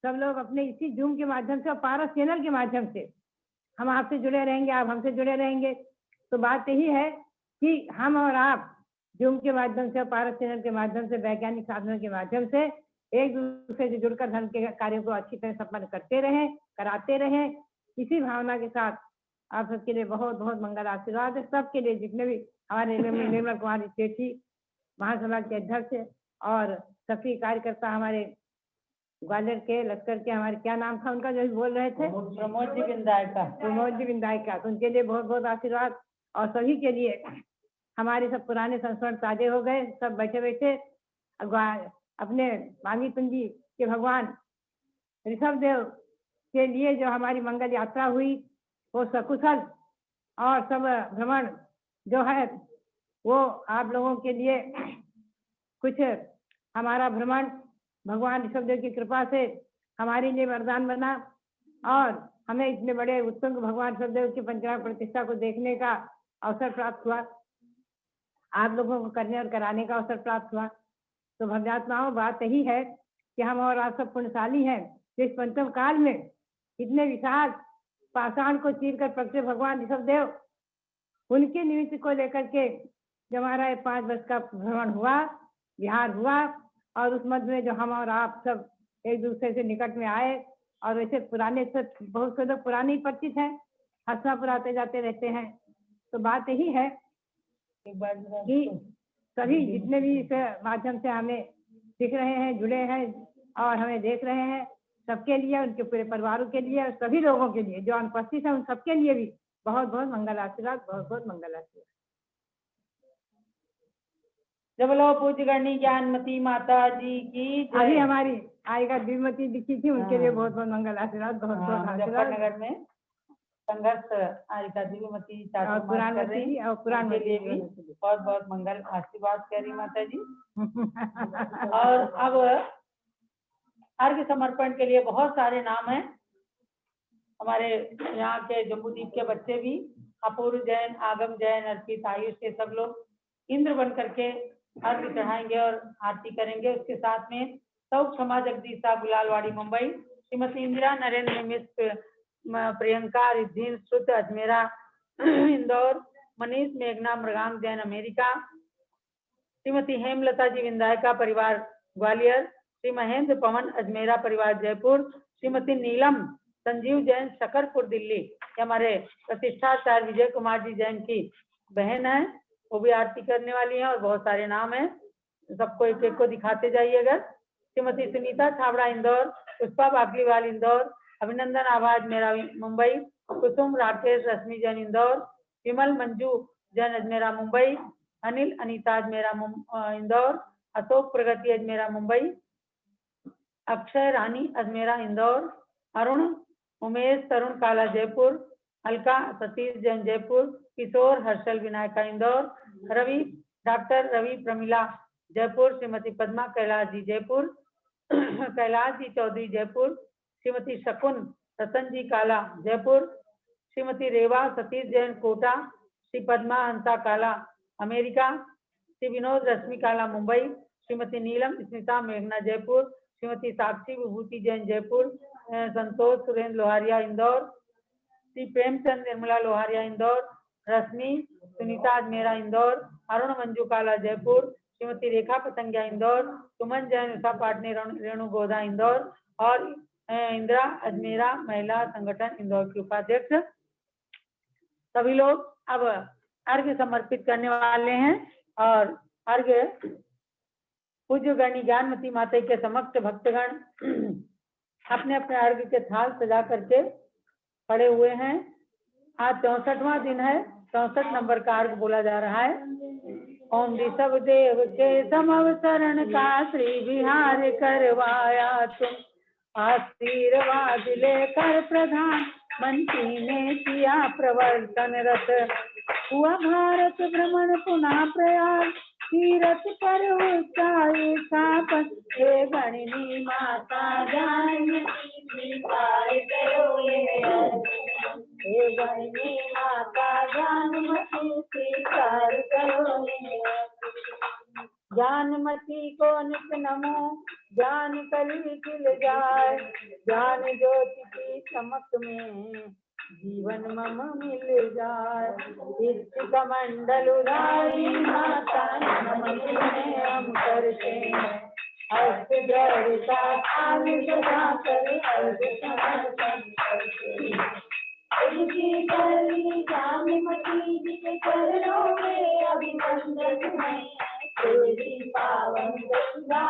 सब लोग अपने इसी जूम के माध्यम से और पारस चैनल के माध्यम से हम आपसे जुड़े रहेंगे, आप हमसे जुड़े रहेंगे। तो बात यही है कि हम और आप जूम के माध्यम से और पारस चैनल के माध्यम से वैज्ञानिक साधनों के माध्यम से एक दूसरे से जुड़कर धर्म के कार्यों को अच्छी तरह संपन्न करते रहें, कराते रहें। इसी भावना के साथ आप सबके लिए बहुत बहुत मंगल आशीर्वाद है। सबके लिए जितने भी हमारे निर्मल कुमारी सेठी महासभा के अध्यक्ष और सभी कार्यकर्ता हमारे ग्वालियर के लश्कर के, हमारे क्या नाम था उनका जो भी बोल रहे थे, प्रमोद जी विंदायका, तो उनके लिए बहुत बहुत आशीर्वाद। और सभी के लिए हमारे सब पुराने संस्मरण ताजे हो गए, सब बैठे बैठे अपने मांगी तुंगी के भगवान ऋषभ देव के लिए जो हमारी मंगल यात्रा हुई वो सकुशल और सब भ्रमण जो है वो आप लोगों के लिए कुछ हमारा भ्रमण भगवान ऋषभ देव की कृपा से हमारे लिए वरदान बना और हमें इतने बड़े उत्तुंग भगवान ऋषभ देव की पंचांग प्रतिष्ठा को देखने का अवसर प्राप्त हुआ, आप लोगों को करने और कराने का अवसर प्राप्त हुआ। तो भव्यात्माओं, बात यही है कि हम और आप सब पुण्यशाली हैं, इस पंचम काल में इतने विशाल पाषाण को चीर कर प्रगटे भगवान ऋषभ देव, उनके निमित्त को लेकर के जो हमारा 5 वर्ष का भ्रमण हुआ, विहार हुआ, और उस मध्य में जो हम और आप सब एक दूसरे से निकट में आए। और वैसे पुराने से बहुत से लोग पुराने ही परिचित हैं, हंसना पुराते जाते रहते हैं। तो बात यही है कि सभी जितने भी इस माध्यम से हमें दिख रहे हैं, जुड़े हैं और हमें देख रहे हैं, सबके लिए, उनके पूरे परिवारों के लिए और सभी लोगों के लिए जो अनुपस्थित है उन सबके लिए भी बहुत बहुत मंगल आशीर्वाद, बहुत बहुत मंगल आशीर्वाद। जब लोग पूज्य गणनी ज्ञानमती माता जी की जय। अभी हमारी आएगा दिव्यमती दिखी थी, उनके लिए बहुत बहुत मंगल आशीर्वाद, बहुत बहुत आशीर्वाद। मुजफ्फरनगर में संघर्ष आरिका दिव्यमती और पुराण के लिए भी बहुत बहुत मंगल आशीर्वाद कह रही माता जी। और अब अर्घ्य समर्पण के लिए बहुत सारे नाम हैं। हमारे यहाँ के जम्बूदीप के बच्चे भी, अपूर्व जैन, आगम जैन, अर्पित, आयुष के सब लोग इंद्र बन करके अर्घ्य चढ़ाएंगे और आरती करेंगे। उसके साथ में सौख क्षमा जगदीशा गुलालवाड़ी मुंबई, श्रीमती इंदिरा नरेंद्र मिश्र प्रियंका रिद्धीन श्रुत अजमेरा इंदौर, मनीष मेघना मृगांक जैन अमेरिका, श्रीमती हेमलता जी विंदायका परिवार ग्वालियर, श्री महेंद्र पवन अजमेरा परिवार जयपुर, श्रीमती नीलम संजीव जैन शकरपुर दिल्ली। ये हमारे प्रतिष्ठाचार्य विजय कुमार जी जैन की बहन है, वो भी आरती करने वाली हैं और बहुत सारे नाम हैं, सबको एक एक को दिखाते जाइएगा। श्रीमती सुनीता छाबड़ा इंदौर, पुष्पा बागलीवाल इंदौर, अभिनंदन आवाज मेरा मुंबई, कुसुम राकेश रश्मि जैन इंदौर, विमल मंजू जैन अजमेरा मुंबई, अनिल अनीता अजमेरा इंदौर, अशोक प्रगति अजमेरा मुंबई, अक्षय रानी अजमेरा इंदौर, अरुण उमेश तरुण काला जयपुर, अलका सतीश जैन जयपुर, किशोर हर्षल विनायका इंदौर, रवि डॉक्टर रवि प्रमिला जयपुर, श्रीमती पद्मा कैलाश जी जयपुर, कैलाश जी चौधरी जयपुर, श्रीमती शकुन रतन जी काला जयपुर, श्रीमती रेवा सतीश जैन कोटा, श्री पद्मा हंसा काला अमेरिका, श्री विनोद रश्मि काला मुंबई, श्रीमती नीलम स्मिता मेघना जयपुर, श्रीमती साक्षी विभूति जैन जयपुर, संतोष सुरेंद्र लोहारिया इंदौर, श्री प्रेमचंद निर्मला लोहारिया इंदौर, रश्मि सुनीता अजमेरा इंदौर, अरुण मंजू काला जयपुर, श्रीमती रेखा पतंगिया इंदौर, सुमन जैन उषा पाटनी रेणु गोदा इंदौर और इंदिरा अजमेरा महिला संगठन इंदौर की उपाध्यक्ष। सभी लोग अब अर्घ्य समर्पित करने वाले हैं और अर्घ्य पूज्य गणी ज्ञानमती माता के समक्ष भक्तगण अपने अपने अर्घ्य के थाल सजा करके खड़े हुए हैं। आज 64वां दिन है, 64 नंबर का अर्घ्य बोला जा रहा है। ओम ऋषभ देव के समवसरण का श्री विहार करवाया तुम, आशीर्वाद लेकर प्रधान मंत्री ने किया प्रवर्तन रत, हुआ भारत भ्रमण पुनः प्रयाग, तीरथ पर ऊंचाई स्थापन, हे गणनी माता ज्ञानमती पार करो हे गणनी माता ज्ञानमती स्वीकार करो। ज्ञानमती को नित नमो, ज्ञान कली खिल जाए, ज्ञान ज्योति की चमक में जीवन मम मिल जाए। इष्ट मंडल उदारी माता नमन हम करते हैं, अष्ट द्वारिका काल सदा कर अर्घ समर्पण करते हैं। ज्ञानमती जी के चरणों में अभिनंदन है, तेरी पावन गंगा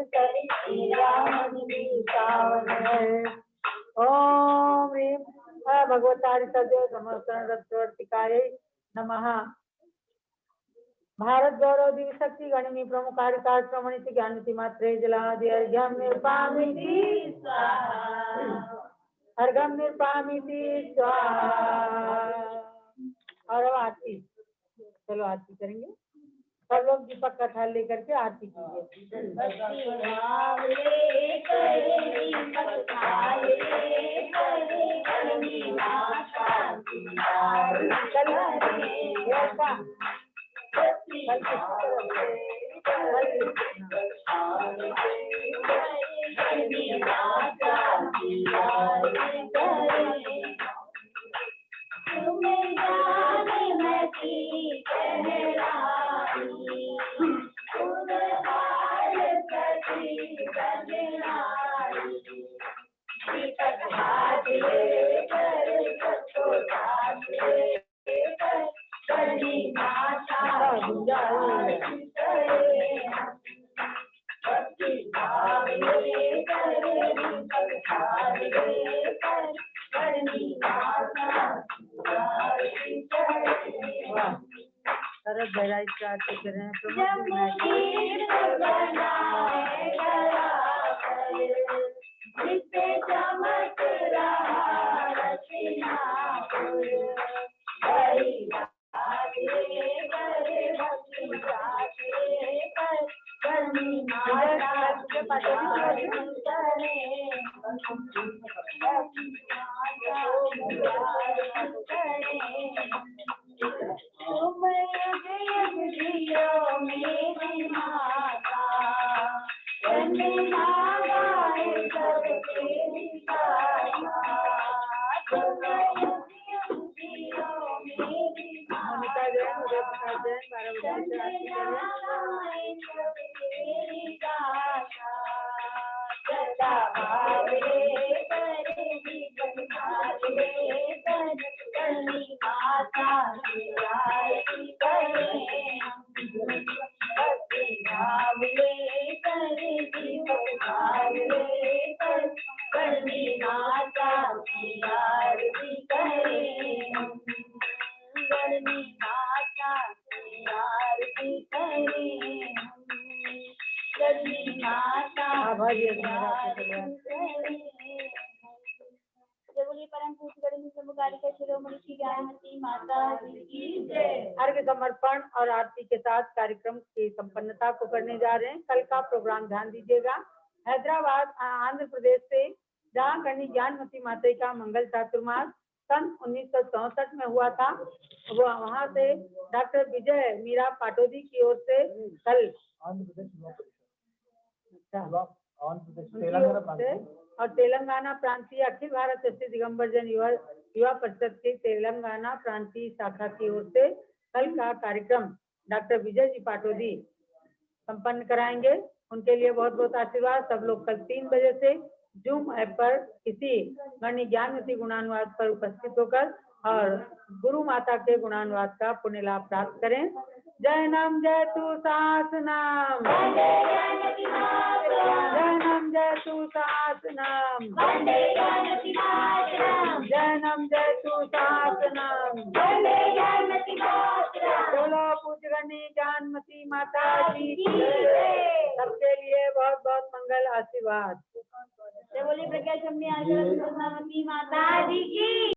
करे राम जी पावन है। ओम ह्रीं भगवतारि सद्यो समस्तन रत्वर्तिकायै नमः। भारत गौरव दिव्य शक्ति गणिनी प्रमुख कार्यकाल श्रमणित ज्ञानमती मात्रे जलादि अर्घ्यम निर्पामिति स्वाहा, अर्घ्यम निर्पामिति स्वाहा। और अब आरती, चलो आरती करेंगे। सब लोग दीपक का थाल लेकर के आरती कीजिए। सरस गहराई से आरती कर रहे हैं। करनी माता की आरती करें भक्ति भाव लेकर दीपक भाव लेकर करनी माता की आरती करें करनी माता की आरती करें करनी माता की आरती जय बोलिए परम पूज्य गणेश प्रमुखारिका शिरोमणि श्री ज्ञानमती माता जी की जय। अर्घ्य समर्पण और आरती के साथ कार्यक्रम की संपन्नता को करने जा रहे हैं। कल का प्रोग्राम ध्यान दीजिएगा। हैदराबाद आंध्र प्रदेश से जहाँ करनी ज्ञानमती माता का मंगल चातुर्मास सन 1964 में हुआ था, वो वहाँ से डॉक्टर विजय मीरा पाटोदी की ओर से कल और तेलंगाना प्रांतीय अखिल भारत श्री दिगंबर जन युवा परिषद की तेलंगाना प्रांतीय शाखा की ओर से कल का कार्यक्रम डॉक्टर विजय जी पाटोदी संपन्न कराएंगे। उनके लिए बहुत बहुत आशीर्वाद। सब लोग कल 3 बजे से जूम ऐप पर किसी गणनी ज्ञानमती गुणानुवाद पर उपस्थित होकर और गुरु माता के गुणानुवाद का पुण्य लाभ प्राप्त करें। जय नाम जय तू सास नाम, जय नाम जय तू सास नाम, जय नाम जय तू सास नाम। बोलो पूज्य गणनी ज्ञानमती माता जी की जय। सबके लिए बहुत बहुत मंगल आशीर्वाद। जय बोलिए प्रज्ञा चमनी माता जी की।